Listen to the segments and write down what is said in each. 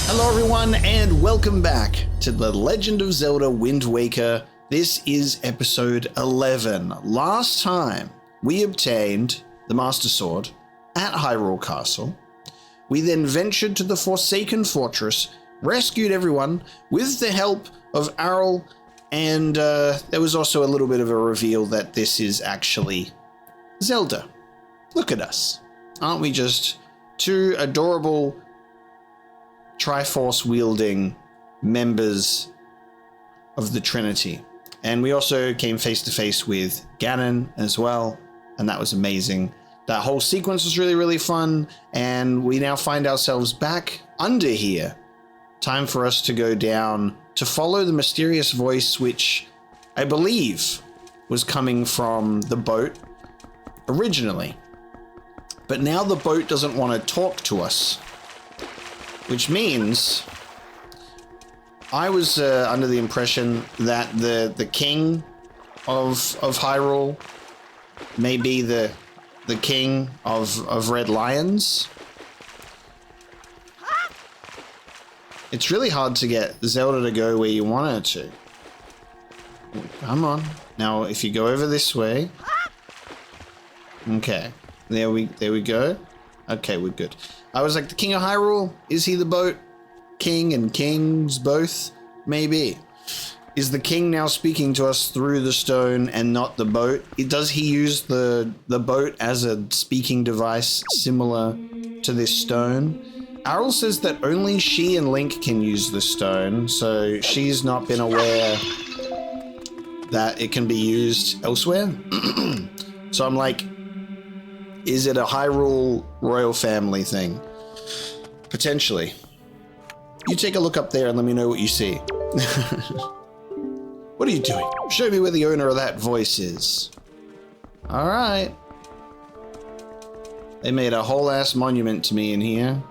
Hello everyone and welcome back to The Legend of Zelda Wind Waker. This is episode 11. Last time we obtained the Master Sword at Hyrule Castle. We then ventured to the Forsaken Fortress, rescued everyone with the help of Arl, and there was also a little bit of a reveal that this is actually Zelda. Look at us. Aren't we just two adorable Triforce wielding members of the Trinity? And we also came face to face with Ganon as well, and that was amazing. That whole sequence was really, really fun, and we now find ourselves back under here. Time for us to go down to follow the mysterious voice, which I believe was coming from the boat originally. But now the boat doesn't want to talk to us, which means I was under the impression that the king of Hyrule may be the king of Red Lions. It's really hard to get Zelda to go where you want her to. Come on. Now, if you go over this way. Okay. There we go. Okay, we're good. I was like, the king of Hyrule? Is he the boat? King and kings both? Maybe. Is the king now speaking to us through the stone and not the boat? Does he use the boat as a speaking device similar to this stone? Arl says that only she and Link can use the stone, so she's not been aware that it can be used elsewhere. So I'm like, is it a Hyrule royal family thing? Potentially. You take a look up there and let me know what you see. What are you doing? Show me where the owner of that voice is. All right. They made a whole ass monument to me in here.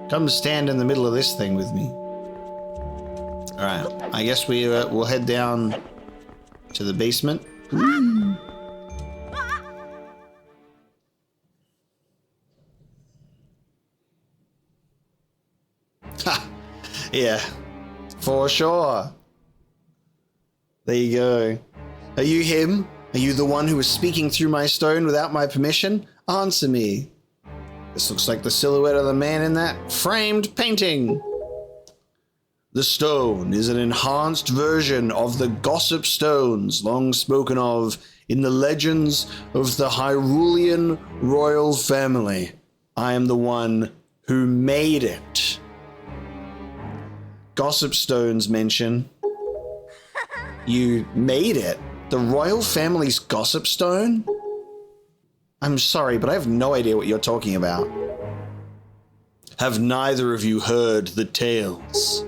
Come stand in the middle of this thing with me. All right. I guess we'll head down to the basement. Ha! Yeah, for sure. There you go. Are you him? Are you the one who was speaking through my stone without my permission? Answer me. This looks like the silhouette of the man in that framed painting. The stone is an enhanced version of the gossip stones long spoken of in the legends of the Hyrulean royal family. I am the one who made it. Gossip stones mention. You made it? The royal family's gossip stone? I'm sorry, but I have no idea what you're talking about. Have neither of you heard the tales?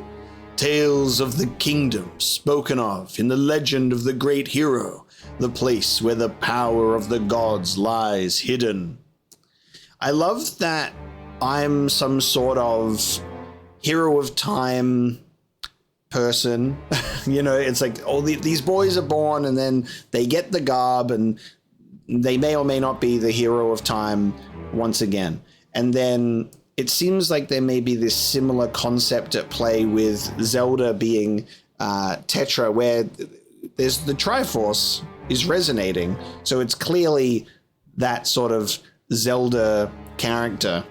Tales of the kingdom spoken of in the legend of the great hero, the place where the power of the gods lies hidden. I love that I'm some sort of hero of time person. You know, it's like, oh, these boys are born and then they get the garb and they may or may not be the hero of time once again. And then it seems like there may be this similar concept at play with Zelda being Tetra, where there's the Triforce is resonating. So it's clearly that sort of Zelda character,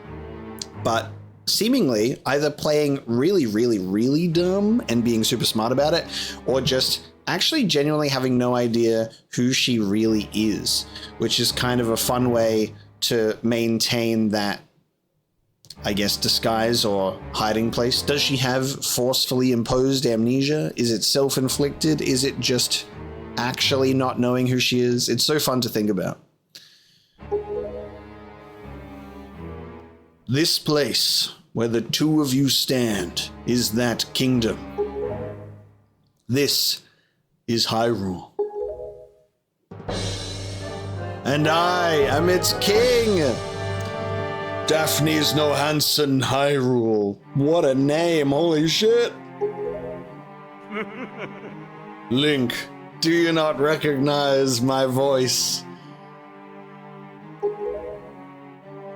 but seemingly either playing really, really, really dumb and being super smart about it, or just actually genuinely having no idea who she really is, which is kind of a fun way to maintain that, I guess, disguise or hiding place. Does she have forcefully imposed amnesia? Is it self-inflicted? Is it just actually not knowing who she is? It's so fun to think about. This place where the two of you stand is that kingdom. This is Hyrule. And I am its king. Daphne's no Hansen Hyrule. What a name, holy shit. Link, do you not recognize my voice?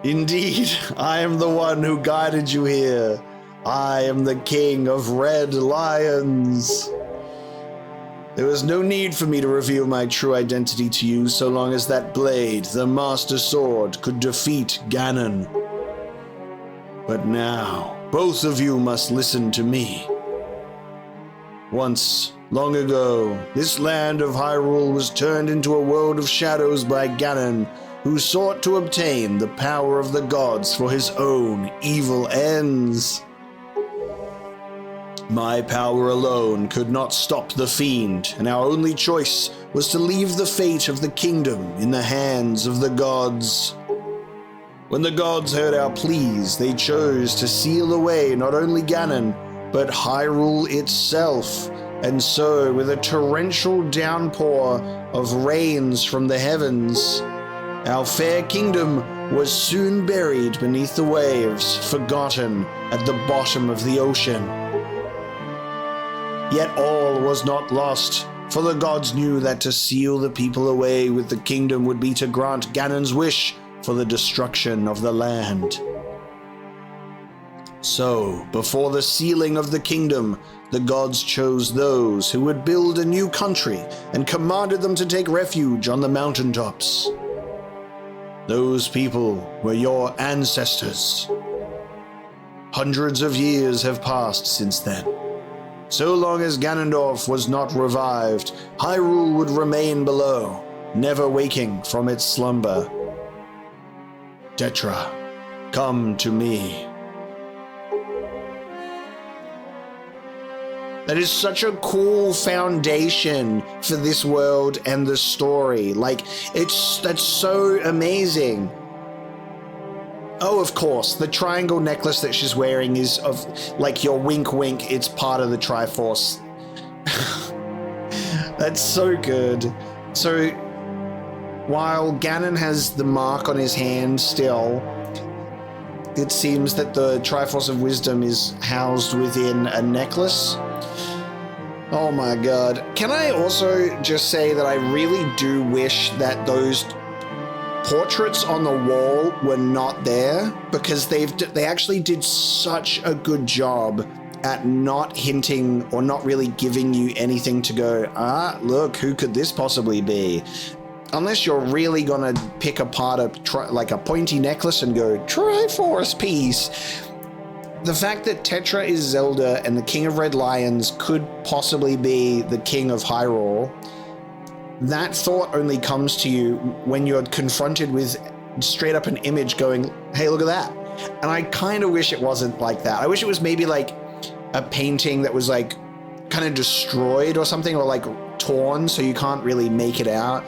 Indeed, I am the one who guided you here. I am the king of Red Lions. There was no need for me to reveal my true identity to you so long as that blade, the Master Sword, could defeat Ganon. But now, both of you must listen to me. Once, long ago, this land of Hyrule was turned into a world of shadows by Ganon, who sought to obtain the power of the gods for his own evil ends. My power alone could not stop the fiend, and our only choice was to leave the fate of the kingdom in the hands of the gods. When the gods heard our pleas, they chose to seal away not only Ganon, but Hyrule itself, and so, with a torrential downpour of rains from the heavens, our fair kingdom was soon buried beneath the waves, forgotten at the bottom of the ocean. Yet all was not lost, for the gods knew that to seal the people away with the kingdom would be to grant Ganon's wish for the destruction of the land. So, before the sealing of the kingdom, the gods chose those who would build a new country and commanded them to take refuge on the mountaintops. Those people were your ancestors. Hundreds of years have passed since then. So long as Ganondorf was not revived, Hyrule would remain below, never waking from its slumber. Tetra, come to me. That is such a cool foundation for this world and the story. Like, that's so amazing. Oh, of course, the triangle necklace that she's wearing is of, like, your wink wink, it's part of the Triforce. That's so good. So, while Ganon has the mark on his hand still, it seems that the Triforce of Wisdom is housed within a necklace. Oh my god. Can I also just say that I really do wish that those portraits on the wall were not there, because they actually did such a good job at not hinting or not really giving you anything to go, look, who could this possibly be? Unless you're really gonna pick apart like a pointy necklace and go, Triforce piece. The fact that Tetra is Zelda and the King of Red Lions could possibly be the King of Hyrule, that thought only comes to you when you're confronted with straight up an image going, hey, look at that. And I kind of wish it wasn't like that. I wish it was maybe like a painting that was like kind of destroyed or something, or like torn so you can't really make it out.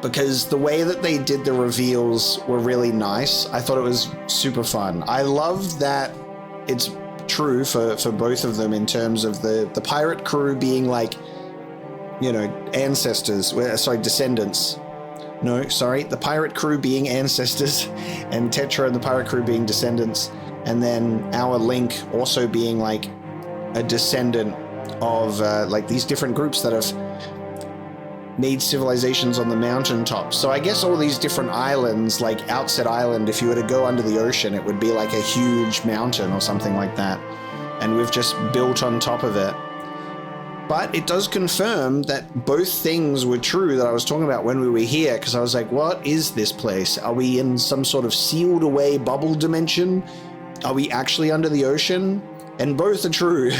Because the way that they did the reveals were really nice. I thought it was super fun. I love that it's true for both of them in terms of the pirate crew being like, you know, descendants. No, sorry, the pirate crew being ancestors, and Tetra and the pirate crew being descendants, and then our Link also being like a descendant of like these different groups that have made civilizations on the mountaintops. So I guess all these different islands, like Outset Island, if you were to go under the ocean, it would be like a huge mountain or something like that. And we've just built on top of it. But it does confirm that both things were true that I was talking about when we were here, because I was like, what is this place? Are we in some sort of sealed away bubble dimension? Are we actually under the ocean? And both are true.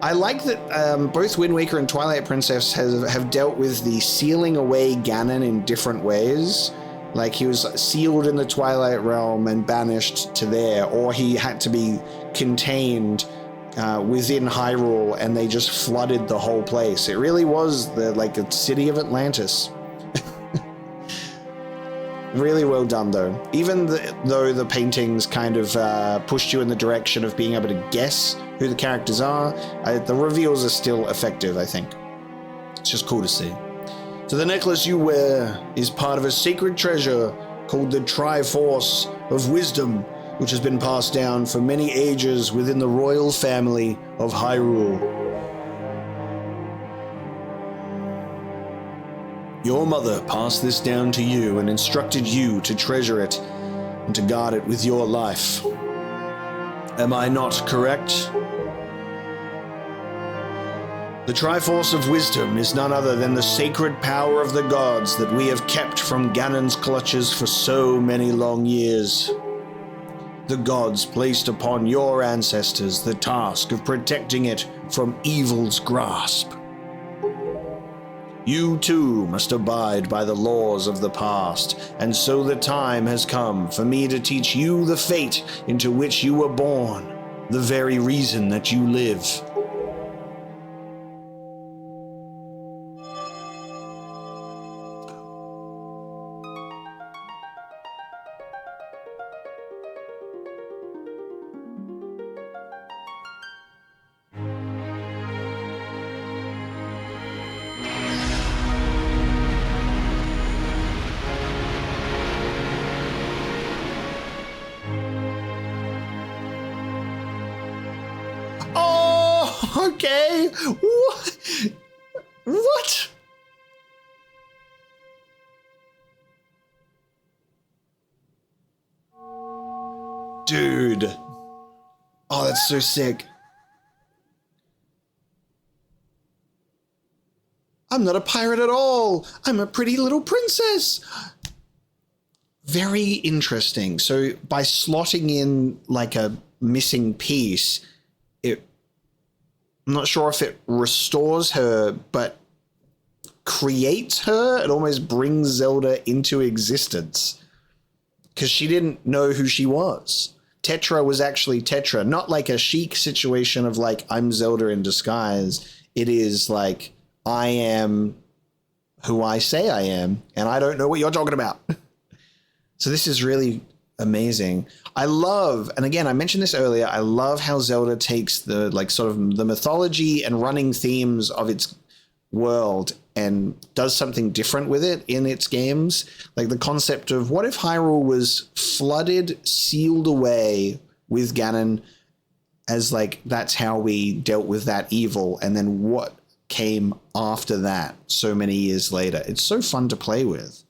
I like that both Wind Waker and Twilight Princess have dealt with the sealing away Ganon in different ways. Like he was sealed in the Twilight Realm and banished to there, or he had to be contained within Hyrule and they just flooded the whole place. It really was like a city of Atlantis. Really well done though. Even though the paintings kind of pushed you in the direction of being able to guess who the characters are, the reveals are still effective, I think. It's just cool to see. So the necklace you wear is part of a sacred treasure called the Triforce of Wisdom, which has been passed down for many ages within the royal family of Hyrule. Your mother passed this down to you and instructed you to treasure it and to guard it with your life. Am I not correct? The Triforce of Wisdom is none other than the sacred power of the gods that we have kept from Ganon's clutches for so many long years. The gods placed upon your ancestors the task of protecting it from evil's grasp. You too must abide by the laws of the past, and so the time has come for me to teach you the fate into which you were born, the very reason that you live. Okay. What? Dude. Oh, that's so sick. I'm not a pirate at all. I'm a pretty little princess. Very interesting. So by slotting in like a missing piece, I'm not sure if it restores her, but creates her. It almost brings Zelda into existence because she didn't know who she was. Tetra was actually Tetra, not like a chic situation of like, I'm Zelda in disguise. It is like, I am who I say I am, and I don't know what you're talking about. So this is really amazing. I love, and again, I mentioned this earlier, I love how Zelda takes the like sort of the mythology and running themes of its world and does something different with it in its games. Like the concept of what if Hyrule was flooded, sealed away with Ganon as like, that's how we dealt with that evil. And then what came after that so many years later. It's so fun to play with.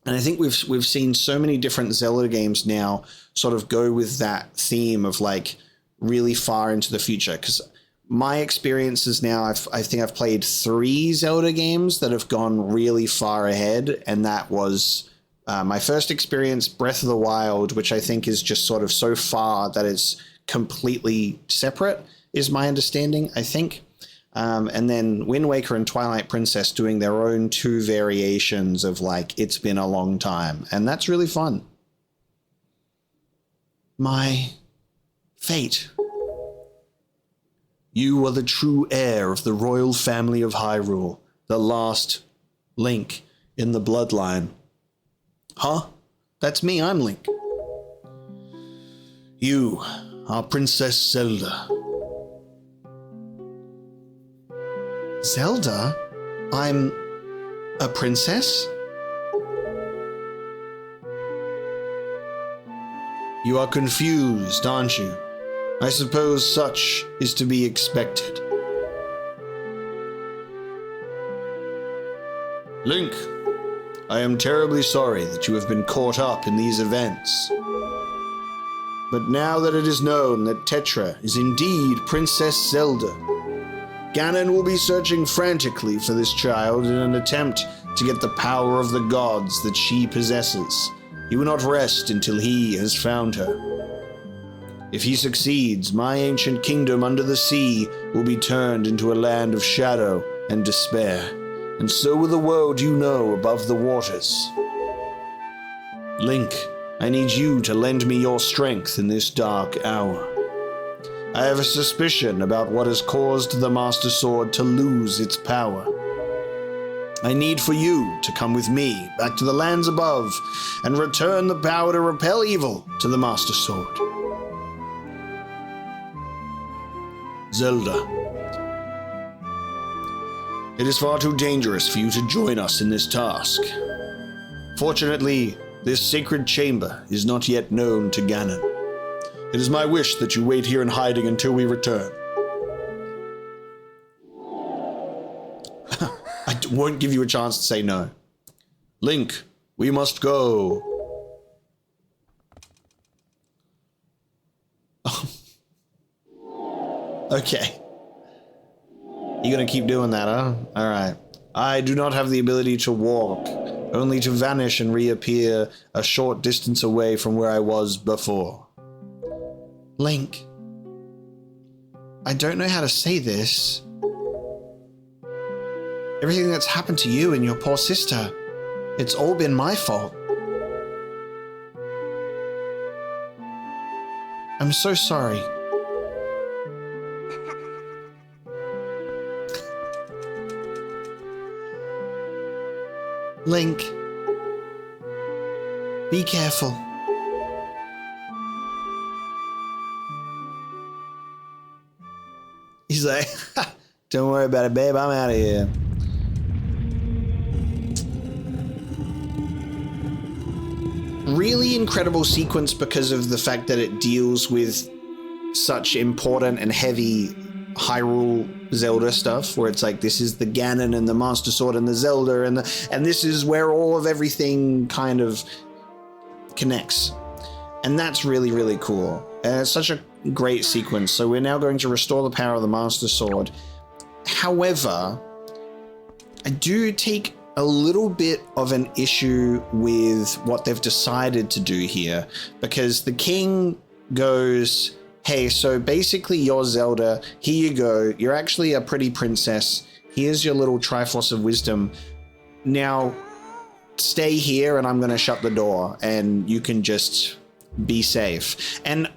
And I think we've seen so many different Zelda games now sort of go with that theme of like really far into the future. Because my experiences now, I think I've played 3 Zelda games that have gone really far ahead. And that was my first experience, Breath of the Wild, which I think is just sort of so far that it's completely separate, is my understanding, I think. And then Wind Waker and Twilight Princess doing their own 2 variations of like, it's been a long time. And that's really fun. My fate. You are the true heir of the royal family of Hyrule, the last link in the bloodline. Huh? That's me, I'm Link. You are Princess Zelda. Zelda? I'm a princess? You are confused, aren't you? I suppose such is to be expected. Link, I am terribly sorry that you have been caught up in these events. But now that it is known that Tetra is indeed Princess Zelda, Ganon will be searching frantically for this child in an attempt to get the power of the gods that she possesses. He will not rest until he has found her. If he succeeds, my ancient kingdom under the sea will be turned into a land of shadow and despair, and so will the world you know above the waters. Link, I need you to lend me your strength in this dark hour. I have a suspicion about what has caused the Master Sword to lose its power. I need for you to come with me back to the lands above and return the power to repel evil to the Master Sword. Zelda. It is far too dangerous for you to join us in this task. Fortunately, this sacred chamber is not yet known to Ganon. It is my wish that you wait here in hiding until we return. won't give you a chance to say no. Link, we must go. Okay. You're gonna keep doing that, huh? Alright. I do not have the ability to walk, only to vanish and reappear a short distance away from where I was before. Link, I don't know how to say this. Everything that's happened to you and your poor sister, it's all been my fault. I'm so sorry. Link, be careful. He's like, don't worry about it, babe. I'm out of here. Really incredible sequence because of the fact that it deals with such important and heavy Hyrule Zelda stuff, where it's like, this is the Ganon and the Master Sword and the Zelda and this is where all of everything kind of connects. And that's really, really cool. And it's such a great sequence. So we're now going to restore the power of the Master Sword. However, I do take a little bit of an issue with what they've decided to do here, because the king goes, hey, so basically you're Zelda, here you go, you're actually a pretty princess, here's your little Triforce of Wisdom, now stay here and I'm gonna shut the door and you can just be safe. And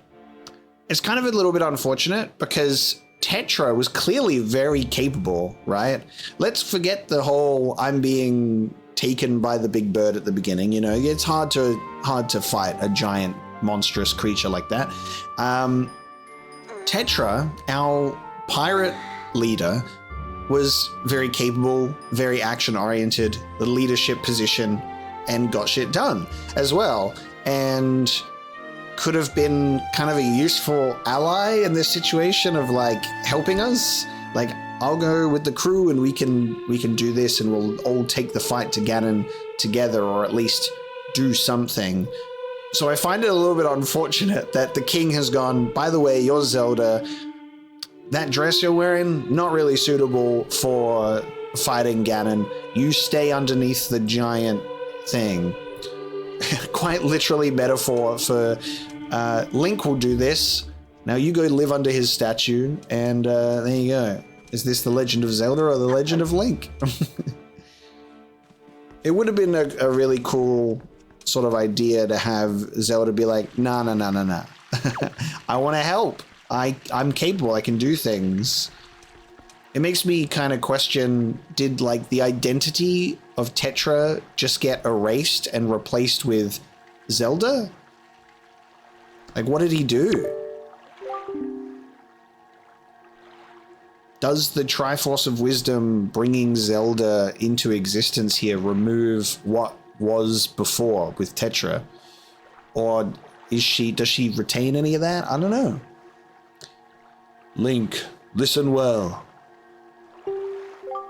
it's kind of a little bit unfortunate because Tetra was clearly very capable, right? Let's forget the whole I'm being taken by the big bird at the beginning, you know, it's hard to fight a giant monstrous creature like that. Tetra, our pirate leader, was very capable, very action-oriented, the leadership position, and got shit done as well. And could have been kind of a useful ally in this situation of like helping us. Like, I'll go with the crew and we can do this and we'll all take the fight to Ganon together, or at least do something. So I find it a little bit unfortunate that the king has gone, by the way, you're Zelda. That dress you're wearing, not really suitable for fighting Ganon. You stay underneath the giant thing. Quite literally metaphor for Link will do this. Now you go live under his statue, and there you go. Is this the Legend of Zelda or the Legend of Link? It would have been a really cool sort of idea to have Zelda be like, nah. I want to help. I'm capable. I can do things. It makes me kind of question, did like the identity of Tetra just get erased and replaced with Zelda? Like, what did he do? Does the Triforce of Wisdom bringing Zelda into existence here remove what was before with Tetra? Or does she retain any of that? I don't know. Link, listen well.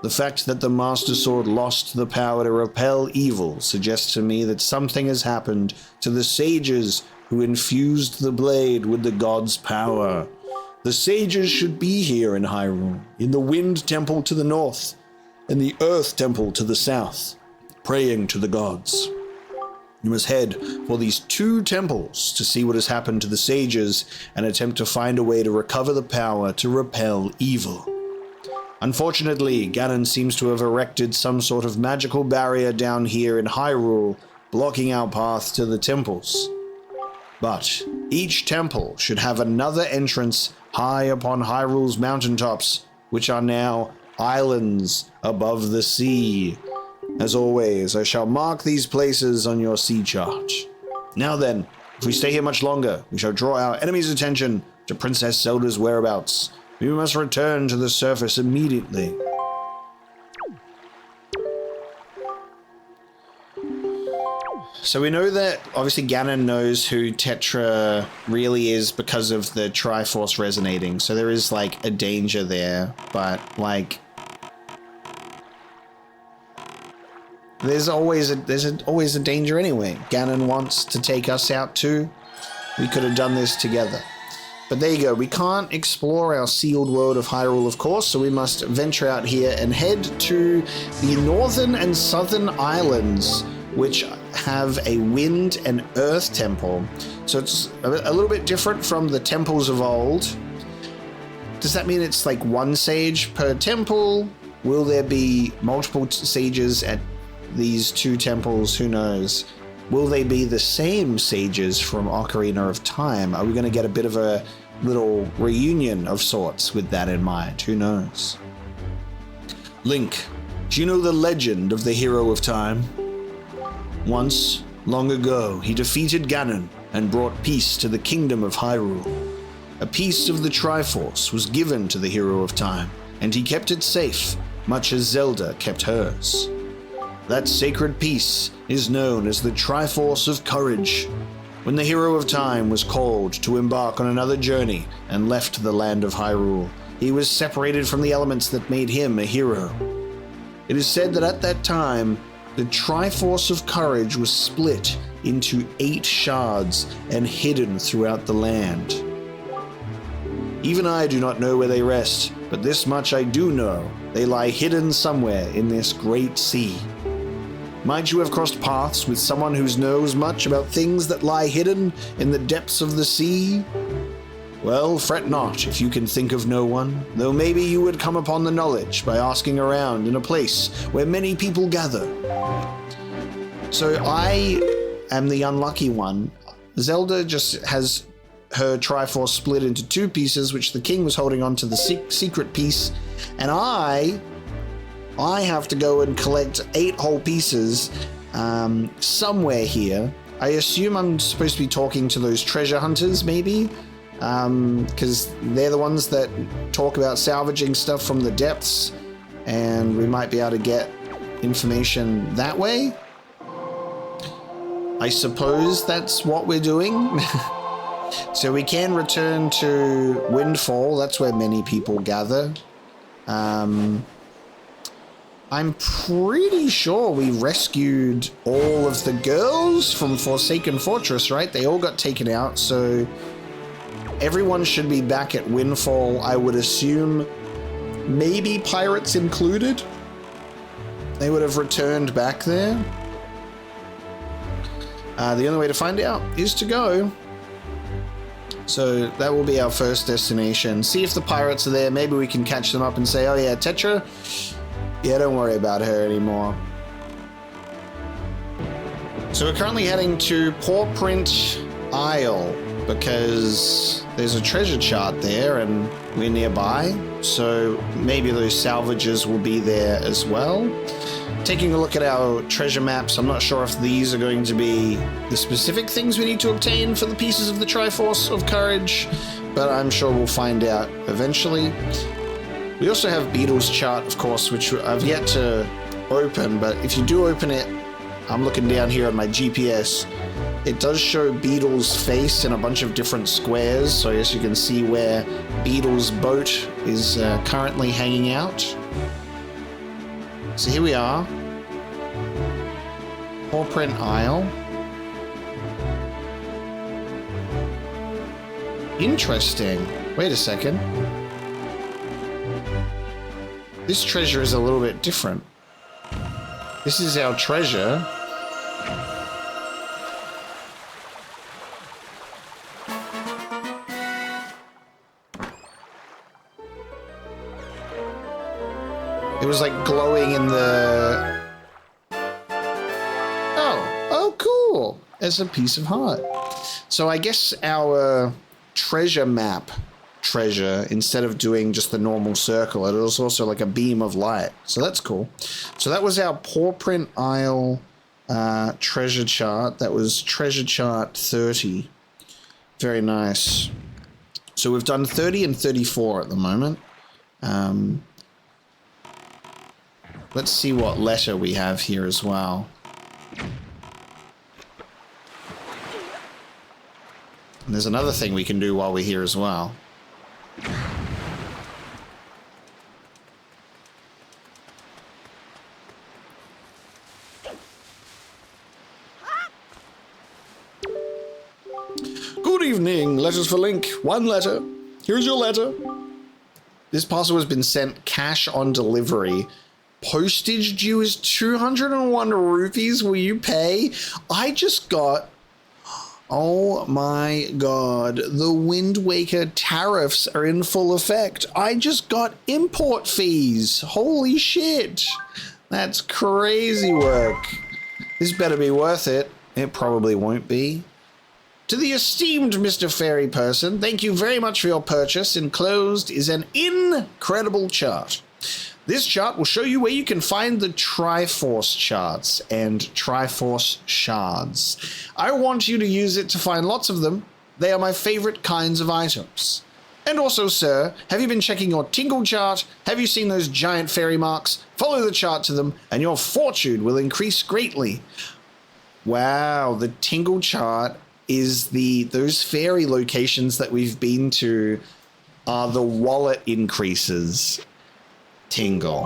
The fact that the Master Sword lost the power to repel evil suggests to me that something has happened to the sages who infused the blade with the god's power. The sages should be here in Hyrule, in the Wind Temple to the north, and the Earth Temple to the south, praying to the gods. You must head for these two temples to see what has happened to the sages and attempt to find a way to recover the power to repel evil. Unfortunately, Ganon seems to have erected some sort of magical barrier down here in Hyrule, blocking our path to the temples. But each temple should have another entrance high upon Hyrule's mountaintops, which are now islands above the sea. As always, I shall mark these places on your sea chart. Now then, if we stay here much longer, we shall draw our enemy's attention to Princess Zelda's whereabouts. We must return to the surface immediately. So we know that obviously Ganon knows who Tetra really is because of the Triforce resonating. So there is like a danger there, but like There's always a danger anyway. Ganon wants to take us out too. We could have done this together. But there you go. We can't explore our sealed world of Hyrule, of course, so we must venture out here and head to the northern and southern islands, which have a wind and earth temple. So it's a little bit different from the temples of old. Does that mean it's like one sage per temple? Will there be multiple sages at these two temples? Who knows? Will they be the same sages from Ocarina of Time? Are we going to get a bit of a little reunion of sorts with that in mind? Who knows? Link, do you know the legend of the Hero of Time? Once, long ago, he defeated Ganon and brought peace to the kingdom of Hyrule. A piece of the Triforce was given to the Hero of Time, and he kept it safe, much as Zelda kept hers. That sacred piece is known as the Triforce of Courage. When the Hero of Time was called to embark on another journey and left the land of Hyrule, he was separated from the elements that made him a hero. It is said that at that time, the Triforce of Courage was split into 8 shards and hidden throughout the land. Even I do not know where they rest, but this much I do know: they lie hidden somewhere in this great sea. Might you have crossed paths with someone who knows much about things that lie hidden in the depths of the sea? Well, fret not if you can think of no one, though maybe you would come upon the knowledge by asking around in a place where many people gather. So I am the unlucky one. Zelda just has her Triforce split into 2 pieces, which the king was holding on to the secret piece, and I have to go and collect 8 whole pieces somewhere here. I assume I'm supposed to be talking to those treasure hunters, maybe, because they're the ones that talk about salvaging stuff from the depths, and we might be able to get information that way. I suppose that's what we're doing. So we can return to Windfall. That's where many people gather. I'm pretty sure we rescued all of the girls from Forsaken Fortress, right? They all got taken out, so everyone should be back at Windfall, I would assume. Maybe pirates included? They would have returned back there. The only way to find out is to go. So that will be our first destination. See if the pirates are there. Maybe we can catch them up and say, oh yeah, Tetra? Yeah, don't worry about her anymore. So we're currently heading to Paw Print Isle because there's a treasure chart there and we're nearby. So maybe those salvages will be there as well. Taking a look at our treasure maps, I'm not sure if these are going to be the specific things we need to obtain for the pieces of the Triforce of Courage, but I'm sure we'll find out eventually. We also have Beetle's chart, of course, which I've yet to open, but if you do open it, I'm looking down here at my GPS, it does show Beetle's face in a bunch of different squares, so I guess you can see where Beetle's boat is currently hanging out. So here we are. Paw Print Isle. Interesting. Wait a second. This treasure is a little bit different. This is our treasure. It was like glowing in the... Oh, cool. As a piece of heart. So I guess our treasure map treasure, instead of doing just the normal circle, it was also like a beam of light. So that's cool. So that was our Paw Print Isle treasure chart. That was treasure chart 30. Very nice. So we've done 30 and 34 at the moment. Let's see what letter we have here as well. And there's another thing we can do while we're here as well. Good evening, Letters for Link. One letter. Here's your letter. This parcel has been sent cash on delivery. Postage due is 201 rupees. Will you pay? I just got... Oh my god. The Wind Waker tariffs are in full effect. I just got import fees. Holy shit. That's crazy work. This better be worth it. It probably won't be. To the esteemed Mr. Fairy Person, thank you very much for your purchase. Enclosed is an incredible chart. This chart will show you where you can find the Triforce charts and Triforce shards. I want you to use it to find lots of them. They are my favorite kinds of items. And also, sir, have you been checking your Tingle chart? Have you seen those giant fairy marks? Follow the chart to them and your fortune will increase greatly. Wow, the Tingle chart is those fairy locations that we've been to are the wallet increases. Tingle.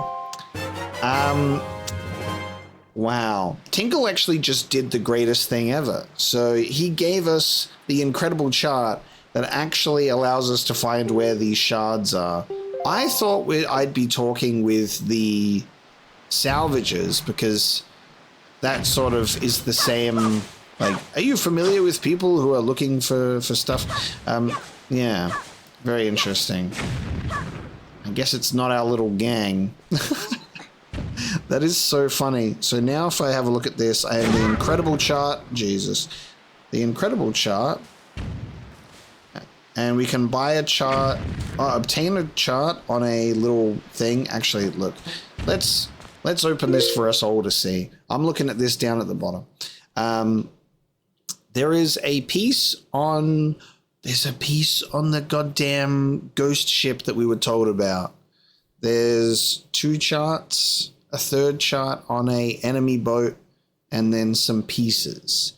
Wow. Tingle actually just did the greatest thing ever. So he gave us the incredible chart that actually allows us to find where these shards are. I thought I'd be talking with the salvagers because that sort of is the same. Like, are you familiar with people who are looking for stuff? Yeah, very interesting. I guess it's not our little gang. That is so funny. So now if I have a look at this, I have the incredible chart. Jesus. The incredible chart. And we can buy a chart, obtain a chart on a little thing. Actually, look, let's open this for us all to see. I'm looking at this down at the bottom. There's a piece on the goddamn ghost ship that we were told about. There's 2 charts, a 3rd chart on a enemy boat, and then some pieces.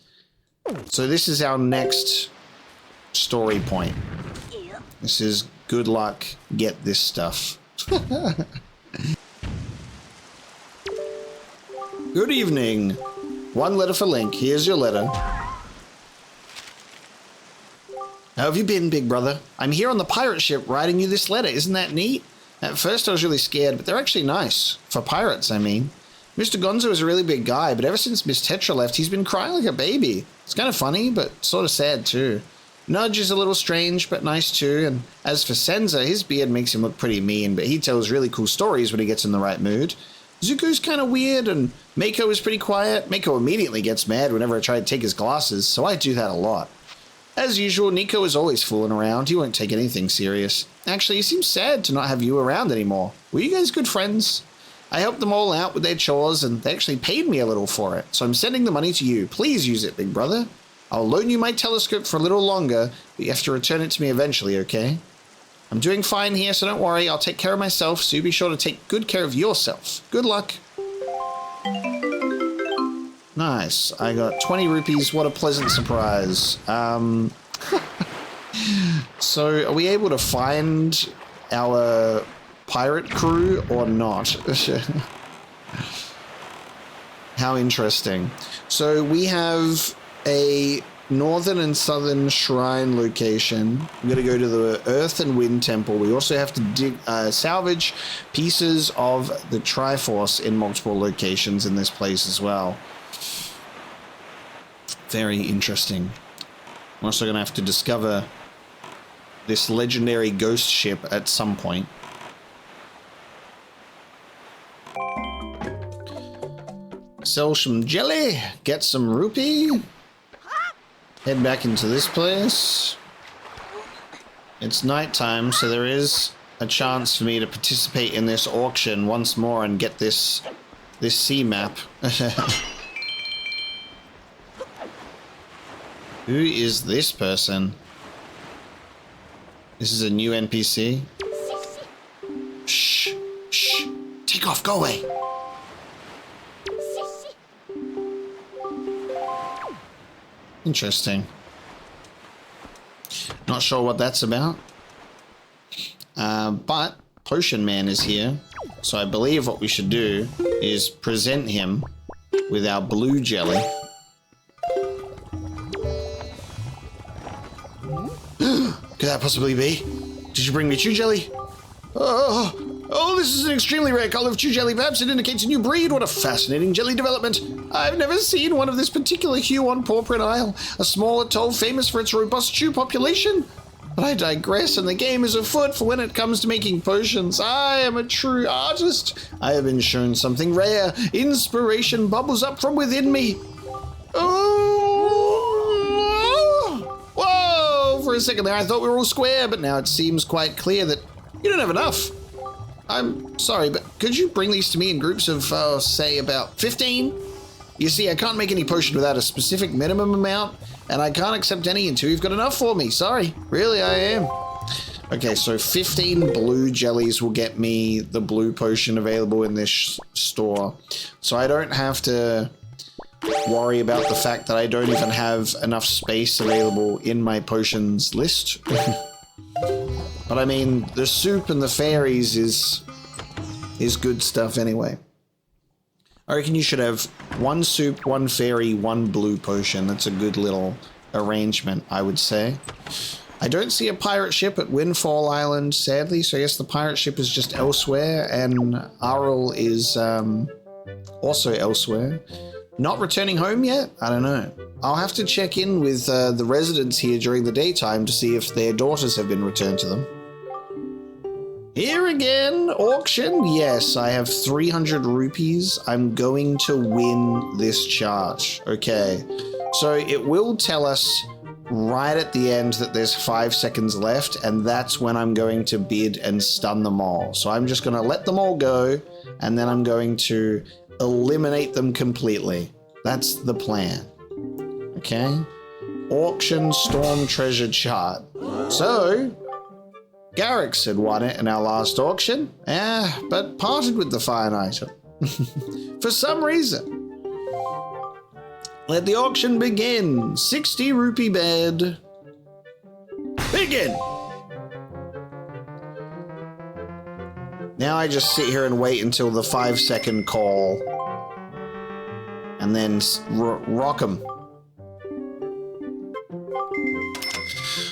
So this is our next story point. This is good luck, get this stuff. Good evening. One letter for Link. Here's your letter. How have you been, big brother? I'm here on the pirate ship writing you this letter. Isn't that neat? At first I was really scared, but they're actually nice. For pirates, I mean. Mr. Gonzo is a really big guy, but ever since Miss Tetra left, he's been crying like a baby. It's kind of funny, but sort of sad too. Nudge is a little strange, but nice too. And as for Senza, his beard makes him look pretty mean, but he tells really cool stories when he gets in the right mood. Zuko's kind of weird, and Mako is pretty quiet. Mako immediately gets mad whenever I try to take his glasses, so I do that a lot. As usual, Nico is always fooling around. He won't take anything serious. Actually, he seems sad to not have you around anymore. Were you guys good friends? I helped them all out with their chores, and they actually paid me a little for it, so I'm sending the money to you. Please use it, big brother. I'll loan you my telescope for a little longer, but you have to return it to me eventually, okay? I'm doing fine here, so don't worry. I'll take care of myself, so you be sure to take good care of yourself. Good luck. Nice. I got 20 rupees. What a pleasant surprise. So, are we able to find our pirate crew or not? How interesting. So, we have a northern and southern shrine location. We're going to go to the Earth and Wind Temple. We also have to salvage pieces of the Triforce in multiple locations in this place as well. Very interesting. I'm also going to have to discover this legendary ghost ship at some point. Sell some jelly, get some rupee, head back into this place. It's nighttime, so there is a chance for me to participate in this auction once more and get this sea map. Who is this person? This is a new NPC. Shh, shh, take off, go away. Interesting. Not sure what that's about. But Potion Man is here. So I believe what we should do is present him with our blue jelly. could that possibly be? Did you bring me chew jelly? Oh, this is an extremely rare color of chew jelly. Perhaps it indicates a new breed. What a fascinating jelly development. I've never seen one of this particular hue on Pauperine Isle, a small atoll famous for its robust chew population. But I digress, and the game is afoot for when it comes to making potions. I am a true artist. I have been shown something rare. Inspiration bubbles up from within me. Oh! Whoa! For a second there, I thought we were all square, but now it seems quite clear that you don't have enough. I'm sorry, but could you bring these to me in groups of, say, about 15? You see, I can't make any potion without a specific minimum amount, and I can't accept any until you've got enough for me. Sorry, really, I am. Okay, so 15 blue jellies will get me the blue potion available in this store. So I don't have to worry about the fact that I don't even have enough space available in my potions list. But I mean, the soup and the fairies is good stuff anyway. I reckon you should have one soup, one fairy, one blue potion. That's a good little arrangement, I would say. I don't see a pirate ship at Windfall Island, sadly, so I guess the pirate ship is just elsewhere, and Arl is also elsewhere. Not returning home yet? I don't know. I'll have to check in with the residents here during the daytime to see if their daughters have been returned to them. Here again, auction. Yes, I have 300 rupees. I'm going to win this chart. Okay, so it will tell us right at the end that there's 5 seconds left, and that's when I'm going to bid and stun them all. So I'm just going to let them all go, and then I'm going to eliminate them completely. That's the plan. Okay. Auction storm treasure chart. So Garrix had won it in our last auction, but parted with the fine item. For some reason. Let the auction begin. 60 rupee bed. Begin. Now I just sit here and wait until the 5-second call. And then rock 'em.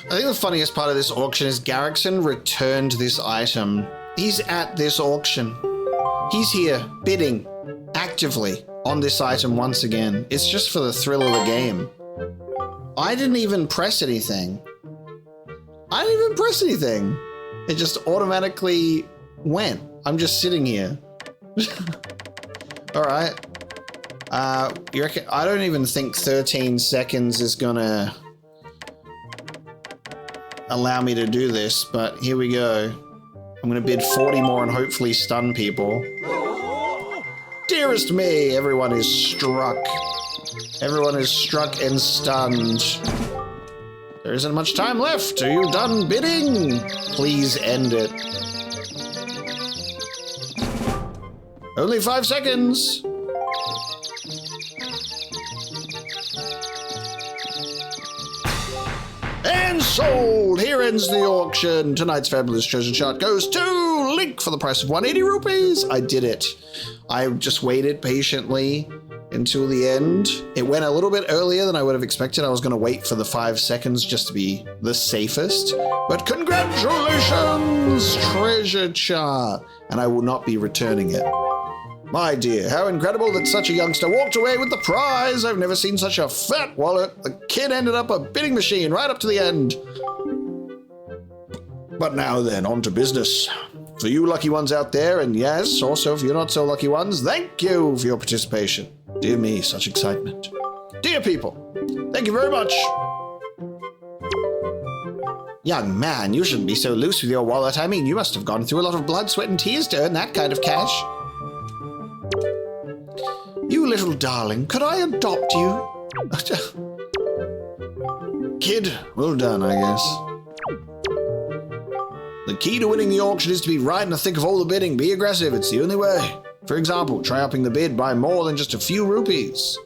I think the funniest part of this auction is Garrickson returned this item. He's at this auction. He's here bidding actively on this item once again. It's just for the thrill of the game. I didn't even press anything. It just automatically went. I'm just sitting here. All right. You reckon? I don't even think 13 seconds is gonna allow me to do this, but here we go. I'm gonna bid 40 more and hopefully stun people. Dearest me, everyone is struck. Everyone is struck and stunned. There isn't much time left. Are you done bidding? Please end it. Only 5 seconds. And sold! Here ends the auction. Tonight's fabulous treasure chart goes to Link for the price of 180 rupees. I did it. I just waited patiently until the end. It went a little bit earlier than I would have expected. I was going to wait for the 5 seconds just to be the safest. But congratulations, treasure chart. And I will not be returning it. My dear, how incredible that such a youngster walked away with the prize. I've never seen such a fat wallet. The kid ended up a bidding machine right up to the end. But now then, on to business. For you lucky ones out there, and yes, also for you not so lucky ones, thank you for your participation. Dear me, such excitement. Dear people, thank you very much. Young man, you shouldn't be so loose with your wallet. I mean, you must have gone through a lot of blood, sweat, and tears to earn that kind of cash. You little darling, could I adopt you? Kid, well done, I guess. The key to winning the auction is to be right in the thick of all the bidding. Be aggressive, it's the only way. For example, try upping the bid by more than just a few rupees.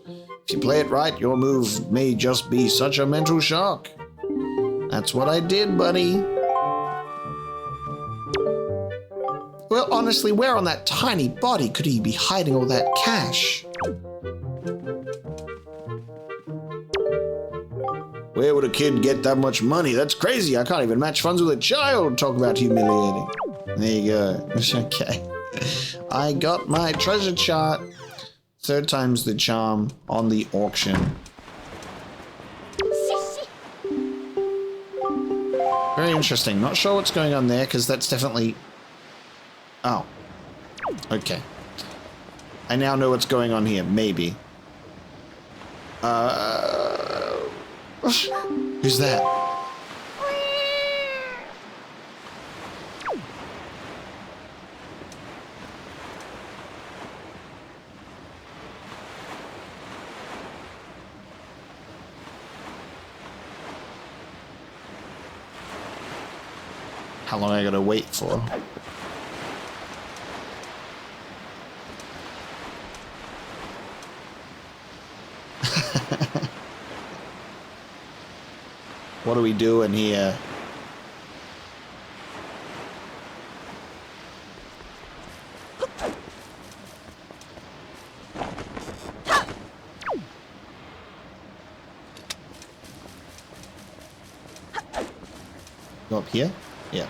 If you play it right, your move may just be such a mental shock. That's what I did, buddy. Well, honestly, where on that tiny body could he be hiding all that cash? Where would a kid get that much money? That's crazy. I can't even match funds with a child. Talk about humiliating. There you go. Okay. I got my treasure chart. 3rd time's the charm on the auction. Very interesting. Not sure what's going on there, because that's definitely... Oh. Okay. I now know what's going on here. Maybe. Who's that? How long I gotta wait for? What are we doing here? Go up here? Yeah.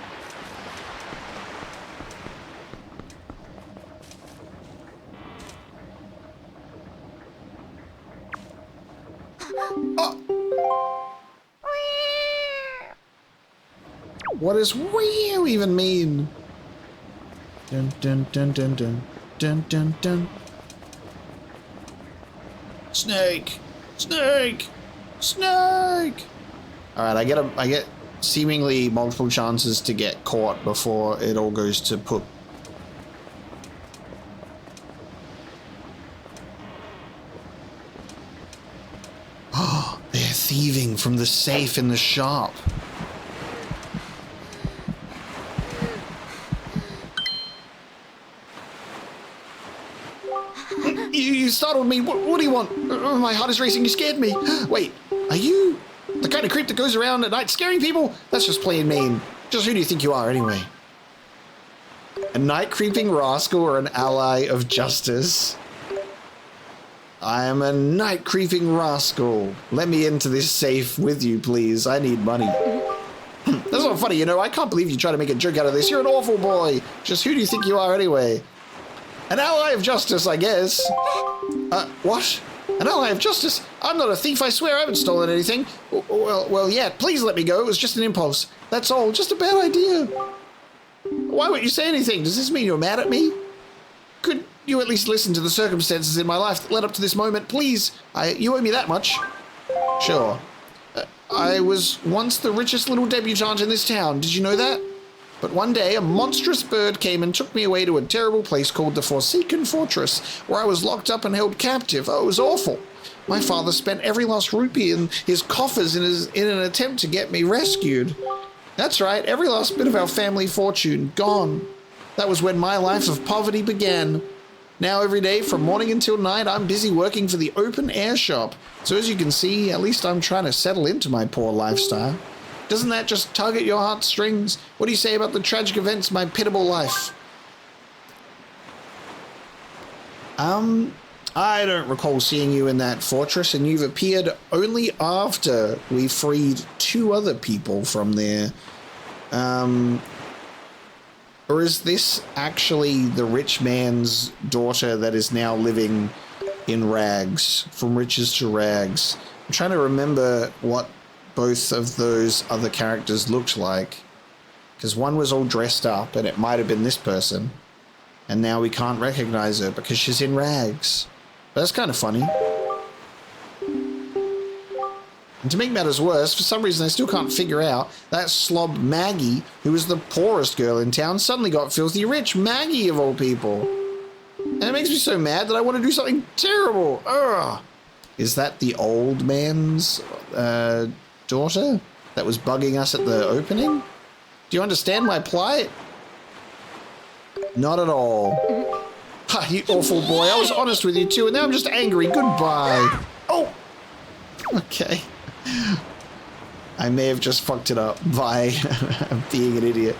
Oh! What does "wee" even mean? Dun dun dun dun dun dun dun dun. Snake! Snake! Snake! Alright, I get seemingly multiple chances to get caught before it all goes to poop. Oh, they're thieving from the safe in the shop. You startled me. What do you want? My heart is racing. You scared me. Wait, are you the kind of creep that goes around at night scaring people? That's just plain mean. Just who do you think you are, anyway? A night creeping rascal or an ally of justice? I am a night creeping rascal. Let me into this safe with you, please. I need money. That's not funny, you know. I can't believe you try to make a joke out of this. You're an awful boy. Just who do you think you are, anyway? An ally of justice, I guess. What? An ally of justice? I'm not a thief, I swear. I haven't stolen anything. Well, yeah, please let me go. It was just an impulse. That's all. Just a bad idea. Why won't you say anything? Does this mean you're mad at me? Could you at least listen to the circumstances in my life that led up to this moment? Please. You owe me that much. Sure. I was once the richest little debutante in this town. Did you know that? But one day, a monstrous bird came and took me away to a terrible place called the Forsaken Fortress, where I was locked up and held captive. Oh, it was awful. My father spent every last rupee in his coffers in an attempt to get me rescued. That's right, every last bit of our family fortune, gone. That was when my life of poverty began. Now every day, from morning until night, I'm busy working for the open air shop. So as you can see, at least I'm trying to settle into my poor lifestyle. Doesn't that just tug at your heartstrings? What do you say about the tragic events of my pitiable life? I don't recall seeing you in that fortress, and you've appeared only after we freed 2 other people from there. Or is this actually the rich man's daughter that is now living in rags, from riches to rags? I'm trying to remember what both of those other characters looked like, because one was all dressed up and it might have been this person, and now we can't recognize her because she's in rags. But that's kind of funny. And to make matters worse, for some reason I still can't figure out, that slob Maggie, who was the poorest girl in town, suddenly got filthy rich. Maggie, of all people. And it makes me so mad that I want to do something terrible. Ugh. Is that the old man's daughter that was bugging us at the opening? Do you understand my plight? Not at all. Ha, you awful boy. I was honest with you too, and now I'm just angry. Goodbye. Oh! Okay. I may have just fucked it up by being an idiot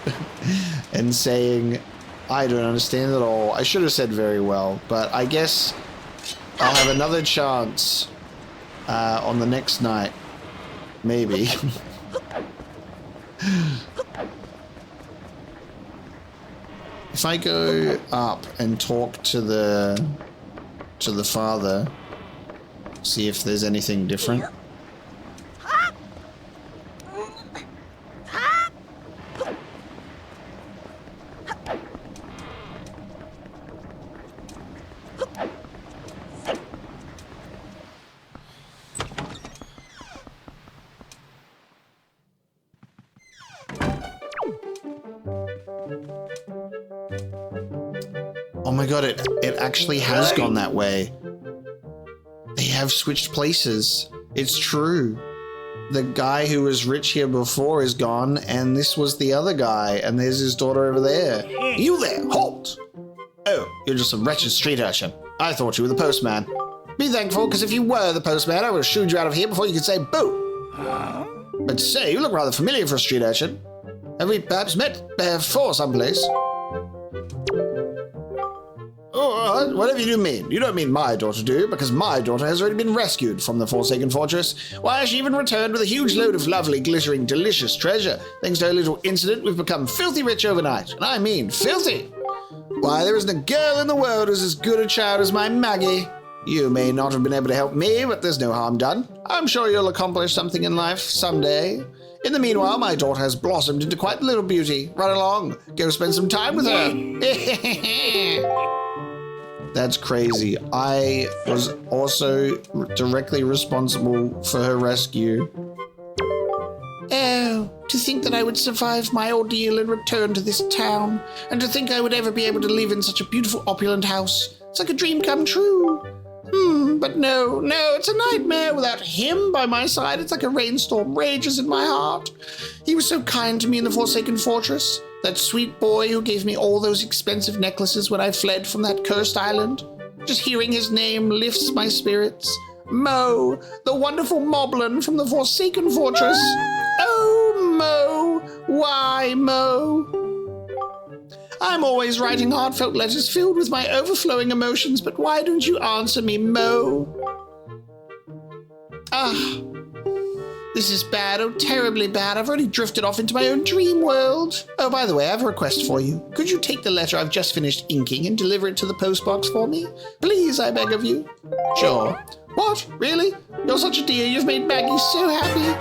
and saying, I don't understand at all. I should have said very well, but I guess I'll have another chance on the next night. Maybe. If I go up and talk to the father, see if there's anything different. Oh my god, it actually has gone that way. They have switched places. It's true. The guy who was rich here before is gone, and this was the other guy, and there's his daughter over there. You there, halt! Oh, you're just a wretched street urchin. I thought you were the postman. Be thankful, because if you were the postman, I would have shooed you out of here before you could say boo. But say, you look rather familiar for a street urchin. Have we perhaps met before someplace? Oh, whatever you do mean. You don't mean my daughter, do you? Because my daughter has already been rescued from the Forsaken Fortress. Why, she even returned with a huge load of lovely, glittering, delicious treasure. Thanks to her little incident, we've become filthy rich overnight. And I mean filthy. Why, there isn't a girl in the world who's as good a child as my Maggie. You may not have been able to help me, but there's no harm done. I'm sure you'll accomplish something in life someday. In the meanwhile, my daughter has blossomed into quite a little beauty. Run along. Go spend some time with her. That's crazy. I was also directly responsible for her rescue. Oh, to think that I would survive my ordeal and return to this town, and to think I would ever be able to live in such a beautiful, opulent house. It's like a dream come true. But no, it's a nightmare without him by my side. It's like a rainstorm rages in my heart. He was so kind to me in the Forsaken Fortress. That sweet boy who gave me all those expensive necklaces when I fled from that cursed island. Just hearing his name lifts my spirits. Mo, the wonderful moblin from the Forsaken Fortress. Oh, Mo, why, Mo? I'm always writing heartfelt letters filled with my overflowing emotions, but why don't you answer me, Mo? This is bad, oh terribly bad. I've already drifted off into my own dream world. Oh, by the way, I have a request for you. Could you take the letter I've just finished inking and deliver it to the postbox for me? Please, I beg of you. Sure. What? Really? You're such a dear. You've made Maggie so happy.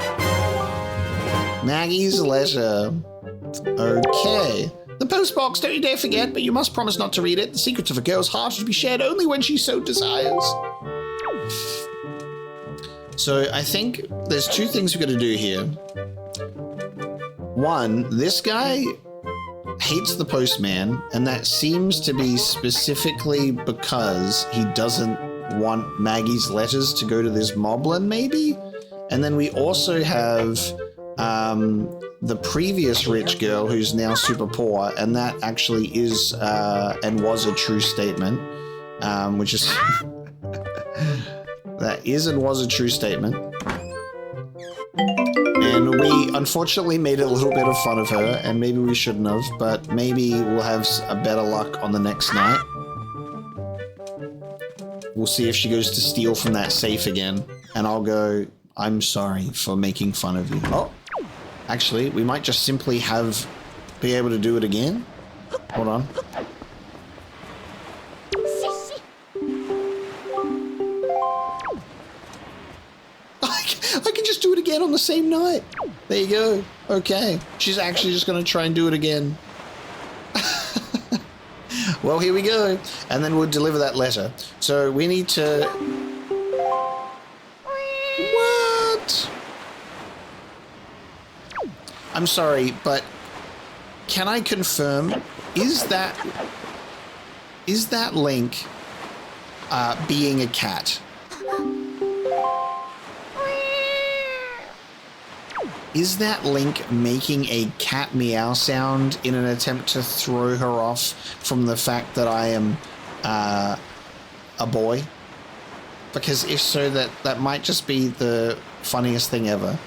Maggie's letter. Okay. The postbox, don't you dare forget, but you must promise not to read it. The secrets of a girl's heart are to be shared only when she so desires. So I think there's two things we've got to do here. One, this guy hates the postman, and that seems to be specifically because he doesn't want Maggie's letters to go to this moblin, maybe? And then we also have the previous rich girl who's now super poor, and that actually is and was a true statement, which is that is and was a true statement. And we unfortunately made a little bit of fun of her, and maybe we shouldn't have, but maybe we'll have a better luck on the next night. We'll see if she goes to steal from that safe again, and I'll go, I'm sorry for making fun of you. Oh, actually, we might just simply be able to do it again. Hold on. I can just do it again on the same night. There you go. Okay. She's actually just going to try and do it again. Well, here we go. And then we'll deliver that letter. So we need to... What? I'm sorry, but can I confirm, is that Link being a cat? Is that Link making a cat meow sound in an attempt to throw her off from the fact that I am a boy? Because if so, that might just be the funniest thing ever.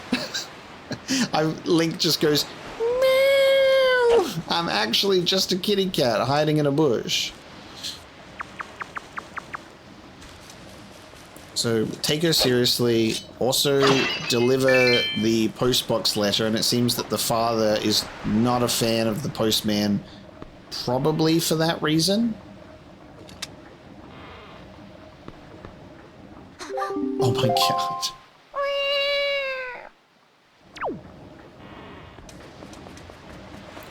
Link just goes, meow. I'm actually just a kitty cat hiding in a bush. So take her seriously. Also deliver the postbox letter, and it seems that the father is not a fan of the postman, probably for that reason. Oh my god.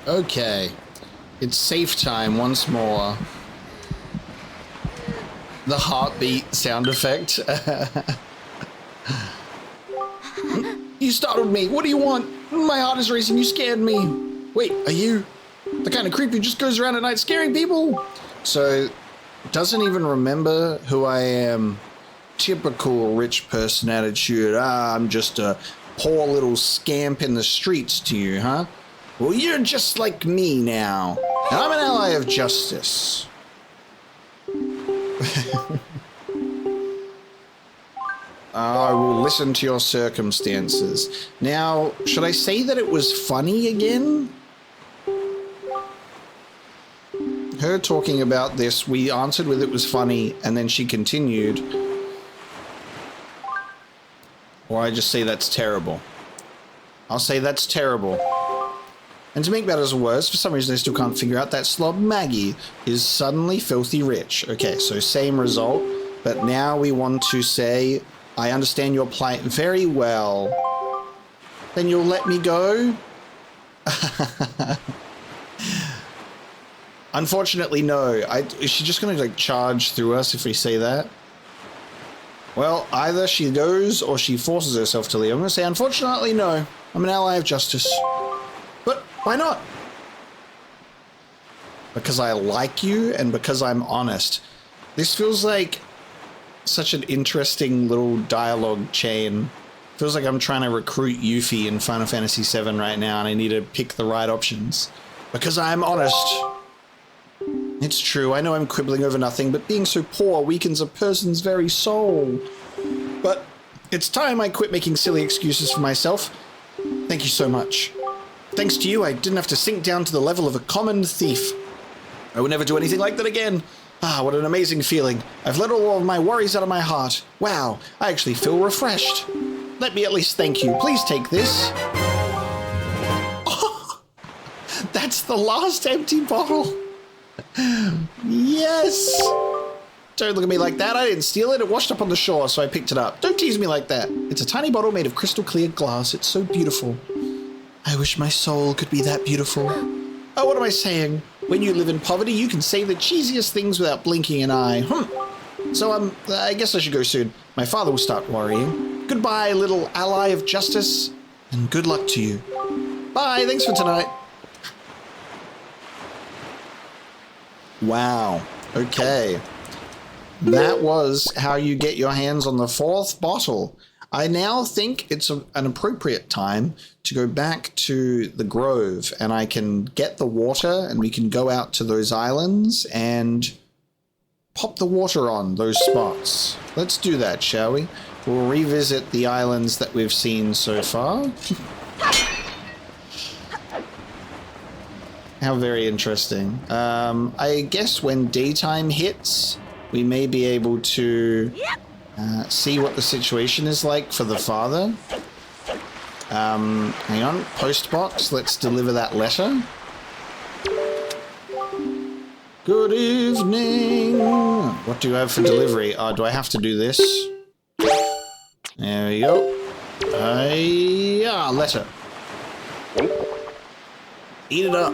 Okay. It's safe time once more. The heartbeat sound effect. You startled me. What do you want? My heart is racing. You scared me. Wait, are you the kind of creep who just goes around at night scaring people? So, doesn't even remember who I am. Typical rich person attitude. I'm just a poor little scamp in the streets to you, huh? Well, you're just like me now. And I'm an ally of justice. I will listen to your circumstances. Now, should I say that it was funny again? Her talking about this, we answered with it was funny, and then she continued. Or I just say that's terrible. I'll say that's terrible. And to make matters worse, for some reason I still can't figure out that slob Maggie is suddenly filthy rich. Okay, so same result, but now we want to say, I understand your plight very well. Then you'll let me go? Unfortunately, no. Is she just going to like charge through us if we say that? Well, either she goes or she forces herself to leave. I'm going to say, unfortunately, no. I'm an ally of justice. But why not? Because I like you and because I'm honest. This feels like such an interesting little dialogue chain. Feels like I'm trying to recruit Yuffie in Final Fantasy VII right now and I need to pick the right options. Because I'm honest. It's true, I know I'm quibbling over nothing, but being so poor weakens a person's very soul. But it's time I quit making silly excuses for myself. Thank you so much. Thanks to you, I didn't have to sink down to the level of a common thief. I would never do anything like that again. Ah, what an amazing feeling. I've let all of my worries out of my heart. Wow, I actually feel refreshed. Let me at least thank you. Please take this. Oh, that's the last empty bottle. Yes. Don't look at me like that. I didn't steal it. It washed up on the shore, so I picked it up. Don't tease me like that. It's a tiny bottle made of crystal clear glass. It's so beautiful. I wish my soul could be that beautiful. Oh, what am I saying? When you live in poverty, you can say the cheesiest things without blinking an eye. So, I guess I should go soon. My father will start worrying. Goodbye, little ally of justice, and good luck to you. Bye, thanks for tonight. Wow. Okay. That was how you get your hands on the fourth bottle. I now think it's an appropriate time to go back to the grove and I can get the water and we can go out to those islands and pop the water on those spots. Let's do that, shall we? We'll revisit the islands that we've seen so far. How very interesting. I guess when daytime hits, we may be able to see what the situation is like for the father. Hang on, postbox, let's deliver that letter. Good evening. What do you have for delivery? Do I have to do this? There we go. Letter. Eat it up.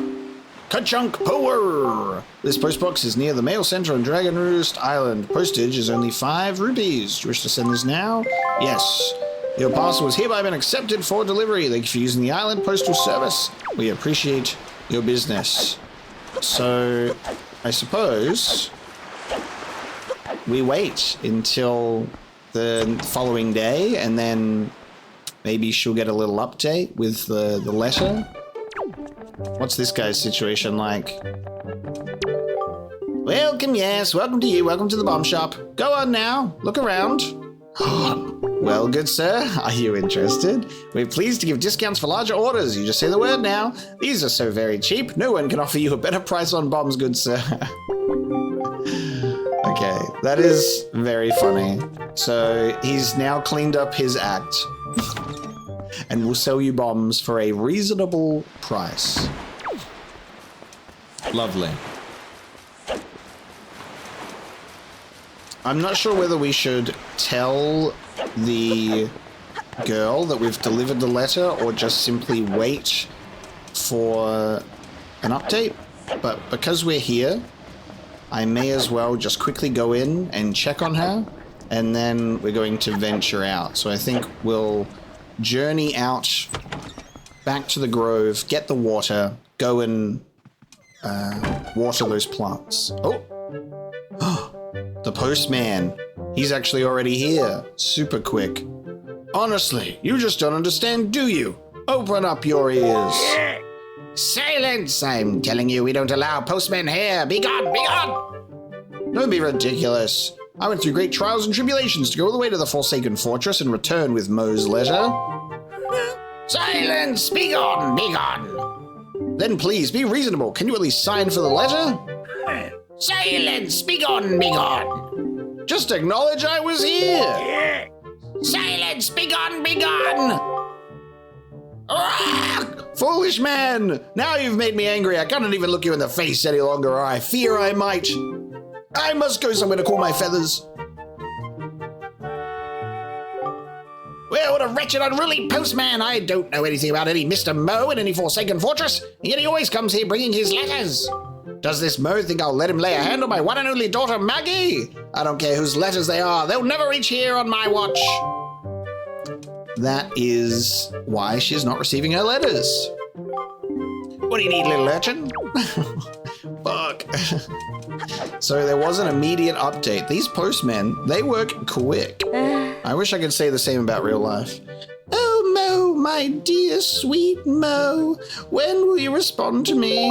Ka-chunk power! This postbox is near the mail center on Dragon Roost Island. Postage is only 5 rupees. Do you wish to send this now? Yes. Your parcel has hereby been accepted for delivery. Thank you for using the island postal service. We appreciate your business. So, I suppose we wait until the following day and then maybe she'll get a little update with the letter. What's this guy's situation like? Welcome, yes. Welcome to you. Welcome to the bomb shop. Go on now. Look around. Well, good sir. Are you interested? We're pleased to give discounts for larger orders. You just say the word now. These are so very cheap. No one can offer you a better price on bombs, good sir. Okay, That is very funny. So he's now cleaned up his act and will sell you bombs for a reasonable price. Lovely. I'm not sure whether we should tell the girl that we've delivered the letter or just simply wait for an update, but because we're here, I may as well just quickly go in and check on her, and then we're going to venture out. So I think we'll journey out back to the grove, get the water, go and water those plants. Oh! The postman. He's actually already here. Super quick. Honestly, you just don't understand, do you? Open up your ears. Silence! I'm telling you, we don't allow postmen here. Be gone! Be gone! Don't be ridiculous. I went through great trials and tribulations to go all the way to the Forsaken Fortress and return with Mo's letter. Silence! Be gone! Be gone! Then please, be reasonable. Can you at least sign for the letter? Silence! Be gone! Be gone! Just acknowledge I was here! Silence! Be gone! Be gone! Foolish man! Now you've made me angry. I can't even look you in the face any longer, or I fear I might. I must go somewhere to cool my feathers. Well, what a wretched, unruly postman! I don't know anything about any Mr. Mo in any Forsaken Fortress, and yet he always comes here bringing his letters. Does this Mo think I'll let him lay a hand on my one and only daughter, Maggie? I don't care whose letters they are. They'll never reach here on my watch. That is why she's not receiving her letters. What do you need, little urchin? Fuck. So there was an immediate update. These postmen, they work quick. I wish I could say the same about real life. Oh, Mo, my dear sweet Mo, when will you respond to me?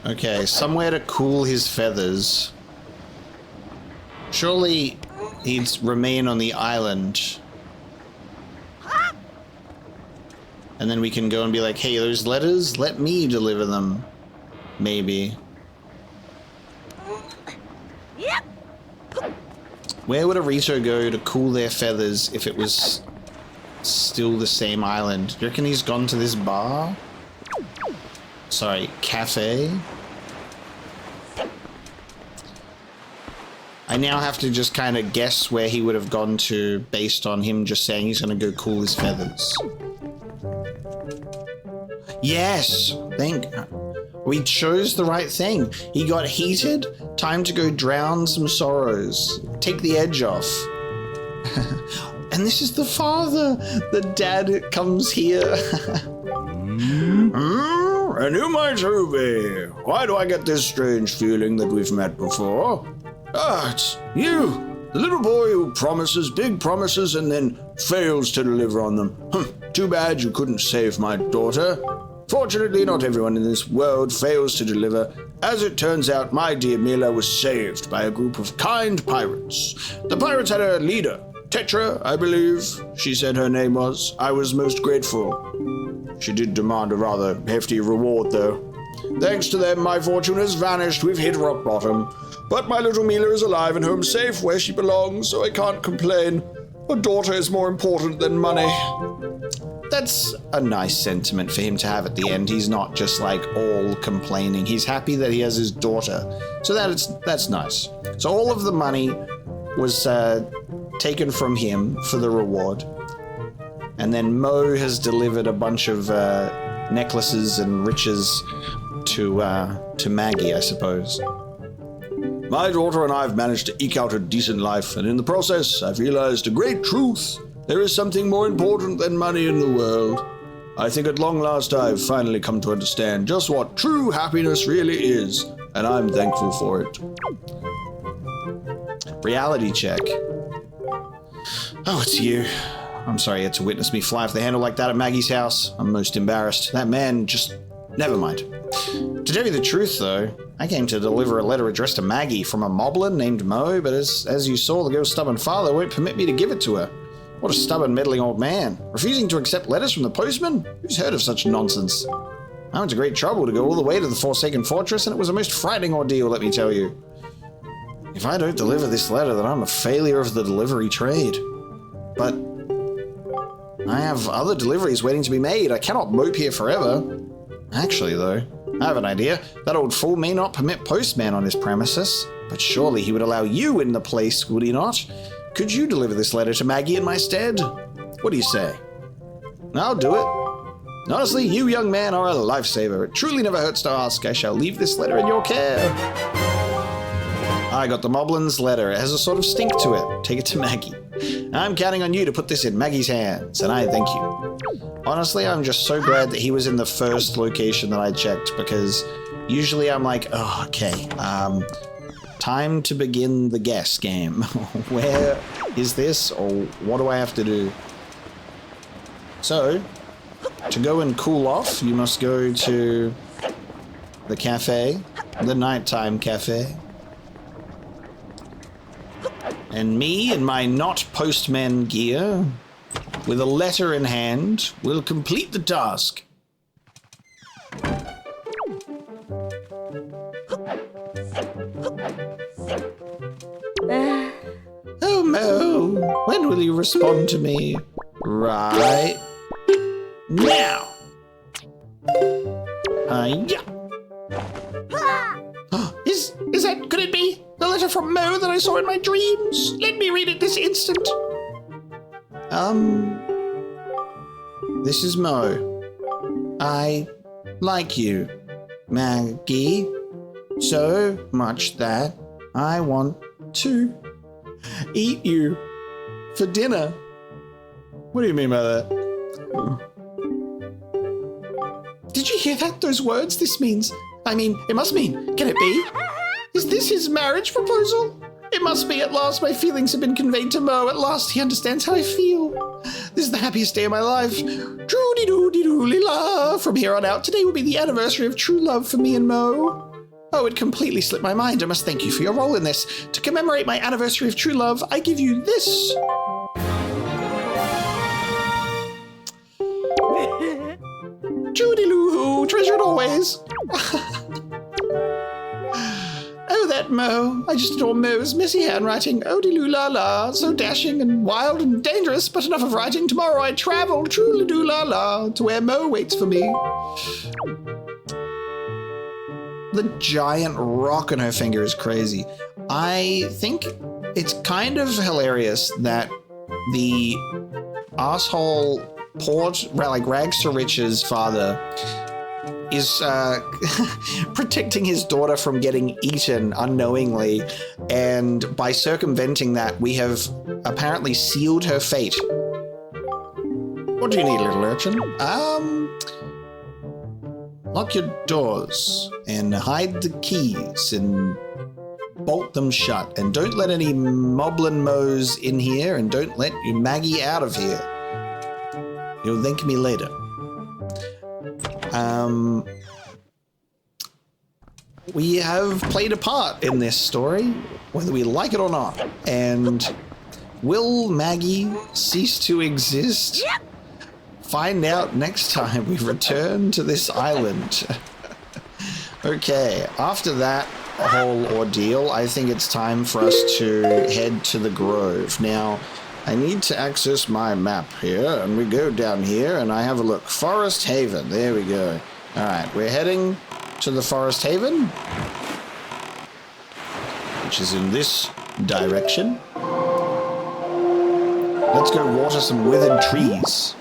Okay, somewhere to cool his feathers. Surely he'd remain on the island. And then we can go and be like, hey, those letters, let me deliver them. Maybe. Yep. Where would Arito go to cool their feathers if it was still the same island? Do you reckon he's gone to this bar? Sorry, cafe? I now have to just kind of guess where he would have gone to based on him just saying he's going to go cool his feathers. Yes! We chose the right thing. He got heated. Time to go drown some sorrows. Take the edge off. And this is the father. The dad comes here. And who might you be? Why do I get this strange feeling that we've met before? Ah, it's you, the little boy who promises big promises and then fails to deliver on them. Too bad you couldn't save my daughter. Fortunately, not everyone in this world fails to deliver. As it turns out, my dear Mila was saved by a group of kind pirates. The pirates had a leader, Tetra, I believe she said her name was. I was most grateful. She did demand a rather hefty reward, though. Thanks to them, my fortune has vanished. We've hit rock bottom. But my little Mila is alive and home safe where she belongs, so I can't complain. A daughter is more important than money. That's a nice sentiment for him to have at the end. He's not just like all complaining. He's happy that he has his daughter. So that's nice. So all of the money was taken from him for the reward. And then Mo has delivered a bunch of necklaces and riches to Maggie, I suppose. My daughter and I have managed to eke out a decent life, and in the process, I've realized a great truth. There is something more important than money in the world. I think at long last I've finally come to understand just what true happiness really is, and I'm thankful for it. Reality check. Oh, it's you. I'm sorry you had to witness me fly off the handle like that at Maggie's house. I'm most embarrassed. That man just... Never mind. To tell you the truth, though, I came to deliver a letter addressed to Maggie from a moblin named Mo, but as you saw, the girl's stubborn father won't permit me to give it to her. What a stubborn, meddling old man. Refusing to accept letters from the postman? Who's heard of such nonsense? I went to great trouble to go all the way to the Forsaken Fortress, and it was a most frightening ordeal, let me tell you. If I don't deliver this letter, then I'm a failure of the delivery trade. But I have other deliveries waiting to be made. I cannot mope here forever. Actually, though, I have an idea. That old fool may not permit postman on his premises, but surely he would allow you in the place, would he not? Could you deliver this letter to Maggie in my stead? What do you say? I'll do it. Honestly, you young man are a lifesaver. It truly never hurts to ask. I shall leave this letter in your care. I got the Moblin's letter. It has a sort of stink to it. Take it to Maggie. I'm counting on you to put this in Maggie's hands, and I thank you. Honestly, I'm just so glad that he was in the first location that I checked, because usually I'm like, oh, okay, time to begin the guess game. Where is this, or what do I have to do? So, to go and cool off, you must go to the cafe, the nighttime cafe. And me in my not postman gear, with a letter in hand, will complete the task. Oh, Mo, when will you respond to me? Right now. Yeah. Is that, could it be the letter from Mo that I saw in my dreams? Let me read it this instant. This is Mo. I like you, Maggie, so much that I want to eat you for dinner. What do you mean by that? Did you hear that? Those words? This means, it must mean, can it be? Is this his marriage proposal? It must be. At last my feelings have been conveyed to Mo. At last he understands how I feel. This is the happiest day of my life. Doo-dee-doo-dee-doo-lee-la. From here on out, today will be the anniversary of true love for me and Mo. Oh, it completely slipped my mind. I must thank you for your role in this. To commemorate my anniversary of true love, I give you this. Judy-loo-hoo, treasured always. Oh, that Mo. I just adore Mo's messy handwriting. Oh-de-loo-la-la. So dashing and wild and dangerous, but enough of writing. Tomorrow I travel, truly-doo-la-la, to where Mo waits for me. The giant rock on her finger is crazy. I think it's kind of hilarious that the asshole rags to riches father is protecting his daughter from getting eaten unknowingly, and by circumventing that, we have apparently sealed her fate. What do you need, little urchin? Lock your doors and hide the keys and bolt them shut, and don't let any moblin Mo's in here, and don't let your Maggie out of here. You'll thank me later. We have played a part in this story, whether we like it or not. And will Maggie cease to exist? Yep. Find out next time we return to this island. Okay, after that whole ordeal, I think it's time for us to head to the Grove. Now, I need to access my map here, and we go down here, and I have a look. Forest Haven, there we go. All right, we're heading to the Forest Haven, which is in this direction. Let's go water some withered trees.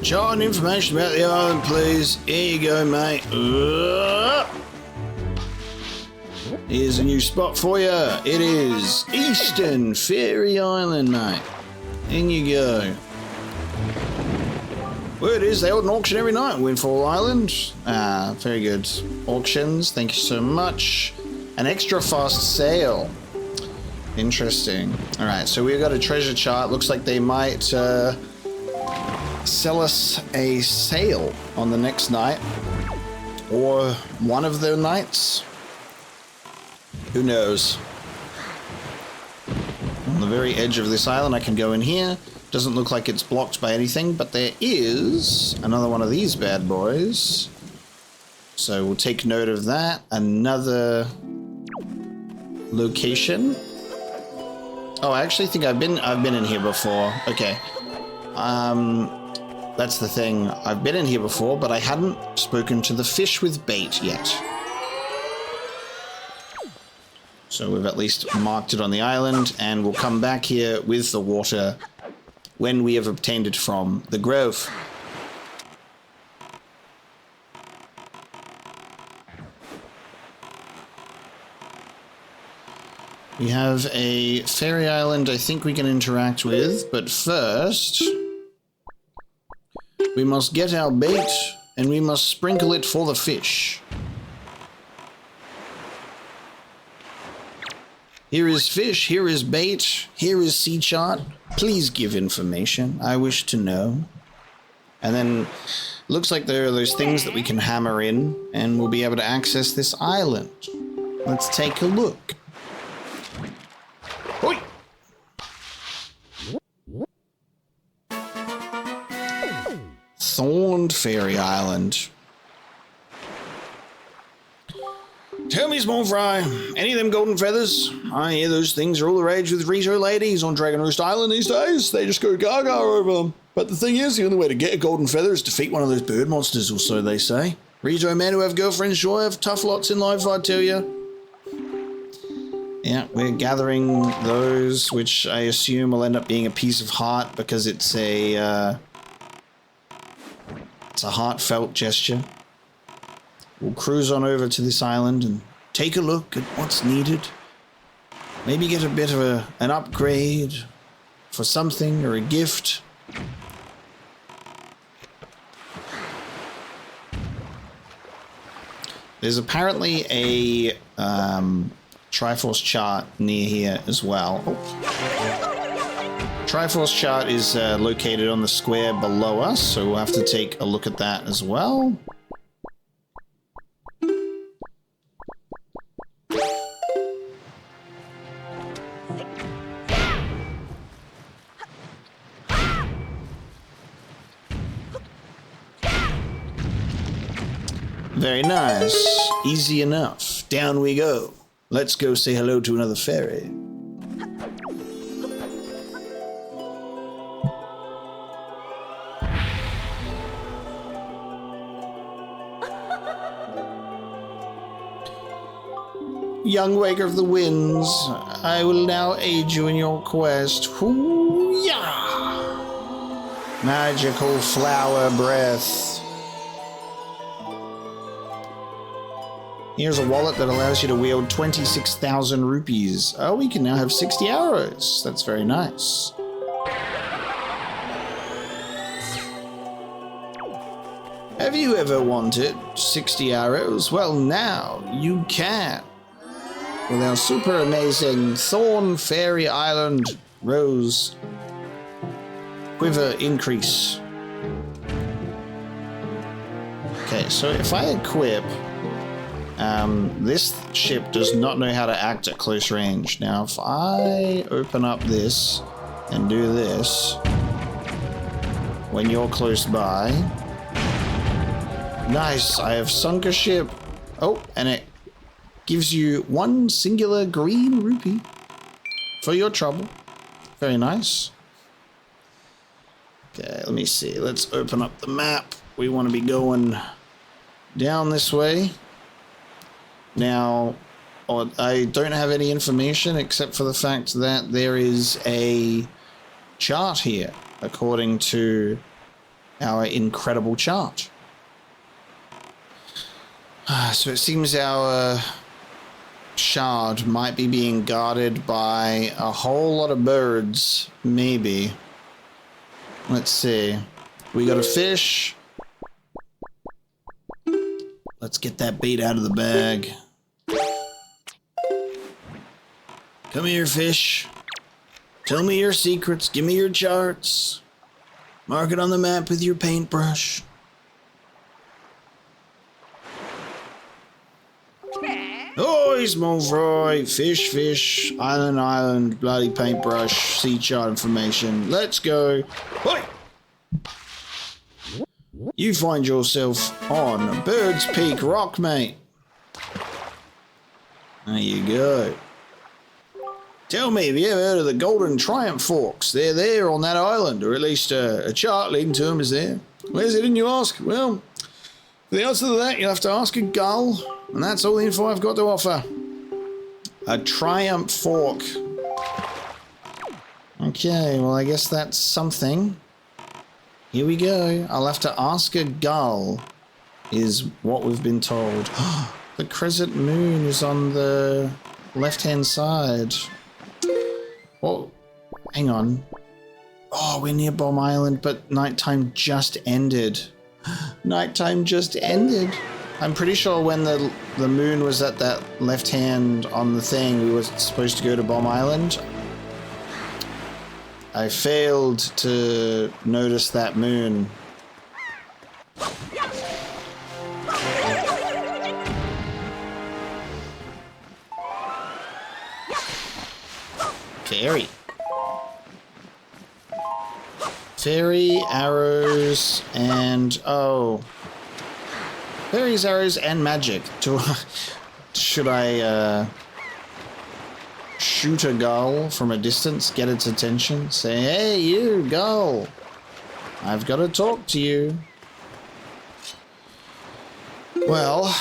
Chart and information about the island, please. Here you go, mate. Here's a new spot for you. It is Eastern Fairy Island, mate. In you go. Word is they hold an auction every night in Windfall Island. Very good. Auctions, thank you so much. An extra fast sale. Interesting. Alright, so we've got a treasure chart. Looks like they might sell us a sail on the next night, or one of the nights. Who knows? On the very edge of this island, I can go in here. Doesn't look like it's blocked by anything, but there is another one of these bad boys. So we'll take note of that. Another location. Oh, I actually think I've been in here before. Okay. That's the thing. I've been in here before, but I hadn't spoken to the fish with bait yet. So we've at least marked it on the island, and we'll come back here with the water when we have obtained it from the grove. We have a fairy island I think we can interact with, but first we must get our bait and we must sprinkle it for the fish. Here is fish, here is bait, here is sea chart. Please give information. I wish to know. And then looks like there are those things that we can hammer in and we'll be able to access this island. Let's take a look. Oi! Thorned Fairy Island. Tell me, small fry, any of them golden feathers? I hear those things are all the rage with Rito ladies on Dragon Roost Island these days. They just go gaga over them. But the thing is, the only way to get a golden feather is to defeat one of those bird monsters, or so they say. Rito men who have girlfriends sure have tough lots in life, I tell you. Yeah, we're gathering those, which I assume will end up being a piece of heart because it's a heartfelt gesture. We'll cruise on over to this island and take a look at what's needed. Maybe get a bit of an upgrade for something or a gift. There's apparently a Triforce chart near here as well. Triforce chart is located on the square below us, so we'll have to take a look at that as well. Very nice. Easy enough. Down we go. Let's go say hello to another fairy. Young Waker of the Winds, I will now aid you in your quest. Hoo-yah! Magical flower breath. Here's a wallet that allows you to wield 26,000 rupees. Oh, we can now have 60 arrows. That's very nice. Have you ever wanted 60 arrows? Well, now you can. With our super amazing Thorn Fairy Island Rose Quiver Increase. Okay, so if I equip... this ship does not know how to act at close range. Now, if I open up this and do this, when you're close by, nice, I have sunk a ship. Oh, and it gives you one singular green rupee for your trouble. Very nice. Okay, let me see. Let's open up the map. We want to be going down this way. Now, I don't have any information except for the fact that there is a chart here, according to our incredible chart. So it seems our shard might be being guarded by a whole lot of birds, maybe. Let's see. We got a fish. Let's get that bait out of the bag. Come here, fish. Tell me your secrets. Give me your charts. Mark it on the map with your paintbrush. Oh, small fry, fish, island, bloody paintbrush, sea chart information. Let's go. Oi! You find yourself on Bird's Peak Rock, mate. There you go. Tell me, have you ever heard of the Golden Triumph Forks? They're there on that island, or at least a chart leading to them is there. Where's it, didn't you ask? Well, for the answer to that, you'll have to ask a gull, and that's all the info I've got to offer. A Triumph Fork. Okay, well, I guess that's something. Here we go. I'll have to ask a gull, is what we've been told. The crescent moon is on the left-hand side. Oh, hang on. Oh, we're near Bomb Island, but nighttime just ended. Nighttime just ended. I'm pretty sure when the moon was at that left hand on the thing, we were supposed to go to Bomb Island. I failed to notice that moon. Fairy. Fairy, arrows, and fairies, arrows, and magic. Should I shoot a gull from a distance, get its attention, say, "Hey, you gull, I've got to talk to you." Well,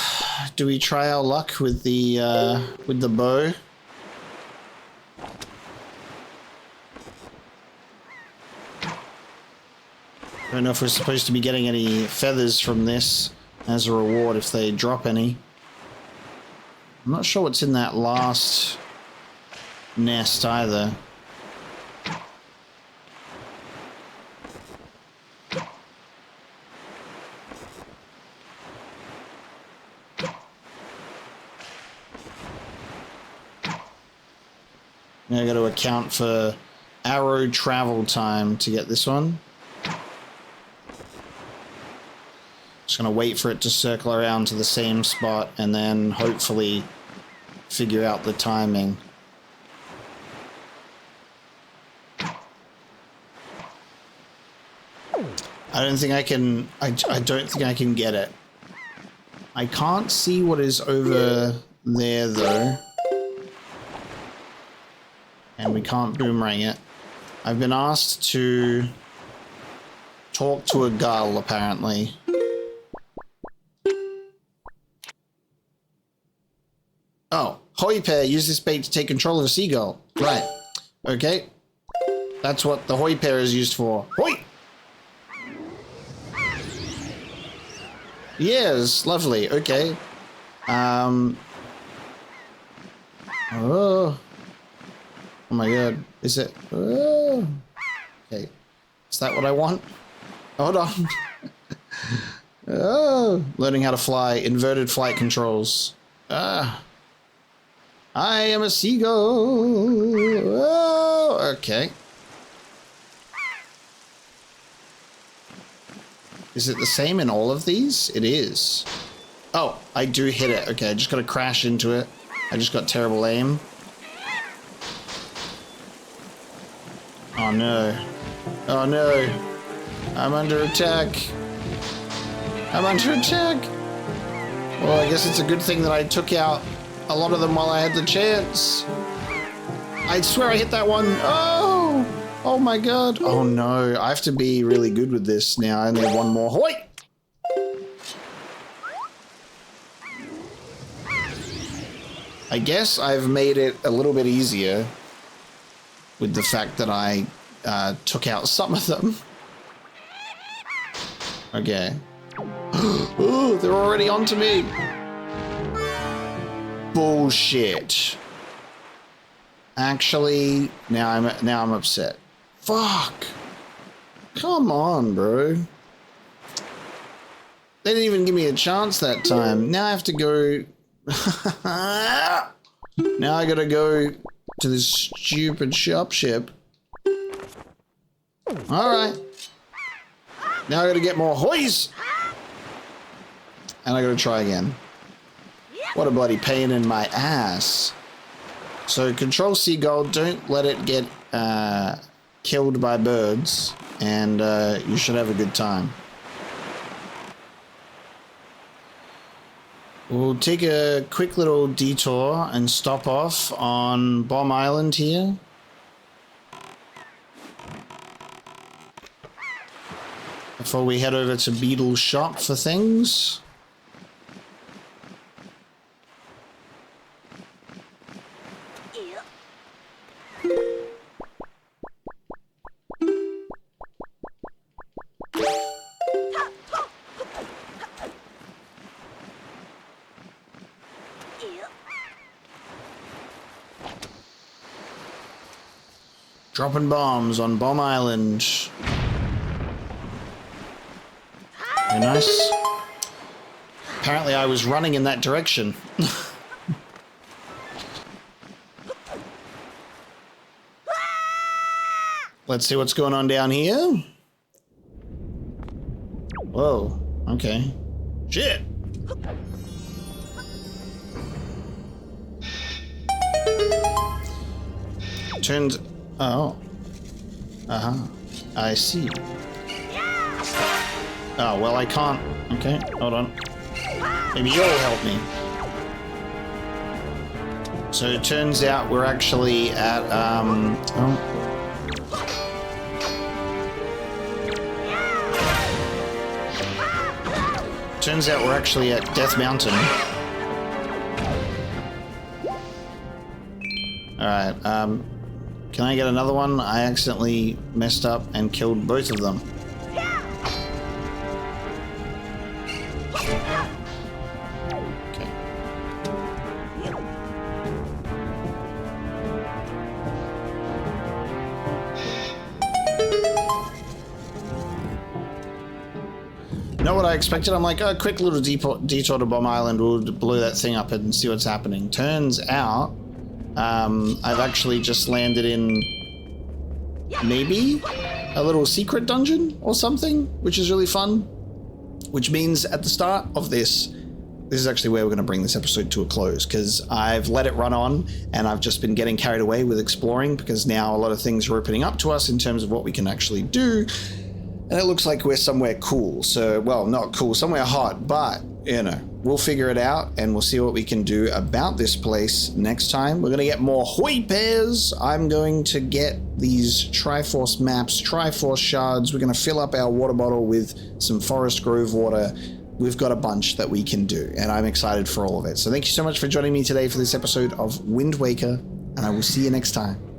do we try our luck with the bow? I don't know if we're supposed to be getting any feathers from this as a reward if they drop any. I'm not sure what's in that last nest either. Now I got to account for arrow travel time to get this one. Just gonna wait for it to circle around to the same spot and then hopefully figure out the timing. I don't think I can. I don't think I can get it. I can't see what is over there though, and we can't boomerang it. I've been asked to talk to a gull apparently. Oh, Hoi pair, use this bait to take control of a seagull. Right. Okay. That's what the Hoi pair is used for. Hoi! Yes, lovely. Okay. Oh. Oh my god. Is it? Oh. Okay. Is that what I want? Hold on. Oh. Learning how to fly. Inverted flight controls. Ah. I am a seagull. Oh, okay. Is it the same in all of these? It is. Oh, I do hit it. Okay, I just got to crash into it. I just got terrible aim. Oh no. Oh no. I'm under attack. I'm under attack. Well, I guess it's a good thing that I took out a lot of them while I had the chance. I swear I hit that one. Oh! Oh my god. Oh no. I have to be really good with this now. I only have one more. Hoi! I guess I've made it a little bit easier with the fact that I took out some of them. Okay. Oh, they're already onto me. Bullshit. Actually, now I'm upset. Fuck. Come on, bro. They didn't even give me a chance that time. Now I have to go. Now I gotta go to this stupid shop ship. Alright. Now I gotta get more hoys! And I gotta try again. What a bloody pain in my ass. So control seagull, don't let it get killed by birds, and you should have a good time. We'll take a quick little detour and stop off on Bomb Island here. Before we head over to Beetle's shop for things. Dropping bombs on Bomb Island. Very nice. Apparently I was running in that direction. Let's see what's going on down here. Whoa, okay. Shit! Turned... Oh. Uh-huh. I see. Oh, well, I can't... Okay, hold on. Maybe you'll help me. So it turns out we're actually at, Turns out we're actually at Death Mountain. Alright, can I get another one? I accidentally messed up and killed both of them. Okay. Know what I expected? I'm like, oh, quick little detour to Bomb Island, we'll blow that thing up and see what's happening. Turns out, I've actually just landed in maybe a little secret dungeon or something, which is really fun. Which means at the start of this is actually where we're going to bring this episode to a close, because I've let it run on and I've just been getting carried away with exploring, because now a lot of things are opening up to us in terms of what we can actually do. And it looks like we're somewhere cool. So, well, not cool, somewhere hot, but, you know, we'll figure it out and we'll see what we can do about this place next time. We're going to get more Hoi pairs. I'm going to get these Triforce maps, Triforce shards. We're going to fill up our water bottle with some Forest Grove water. We've got a bunch that we can do, and I'm excited for all of it. So thank you so much for joining me today for this episode of Wind Waker, and I will see you next time.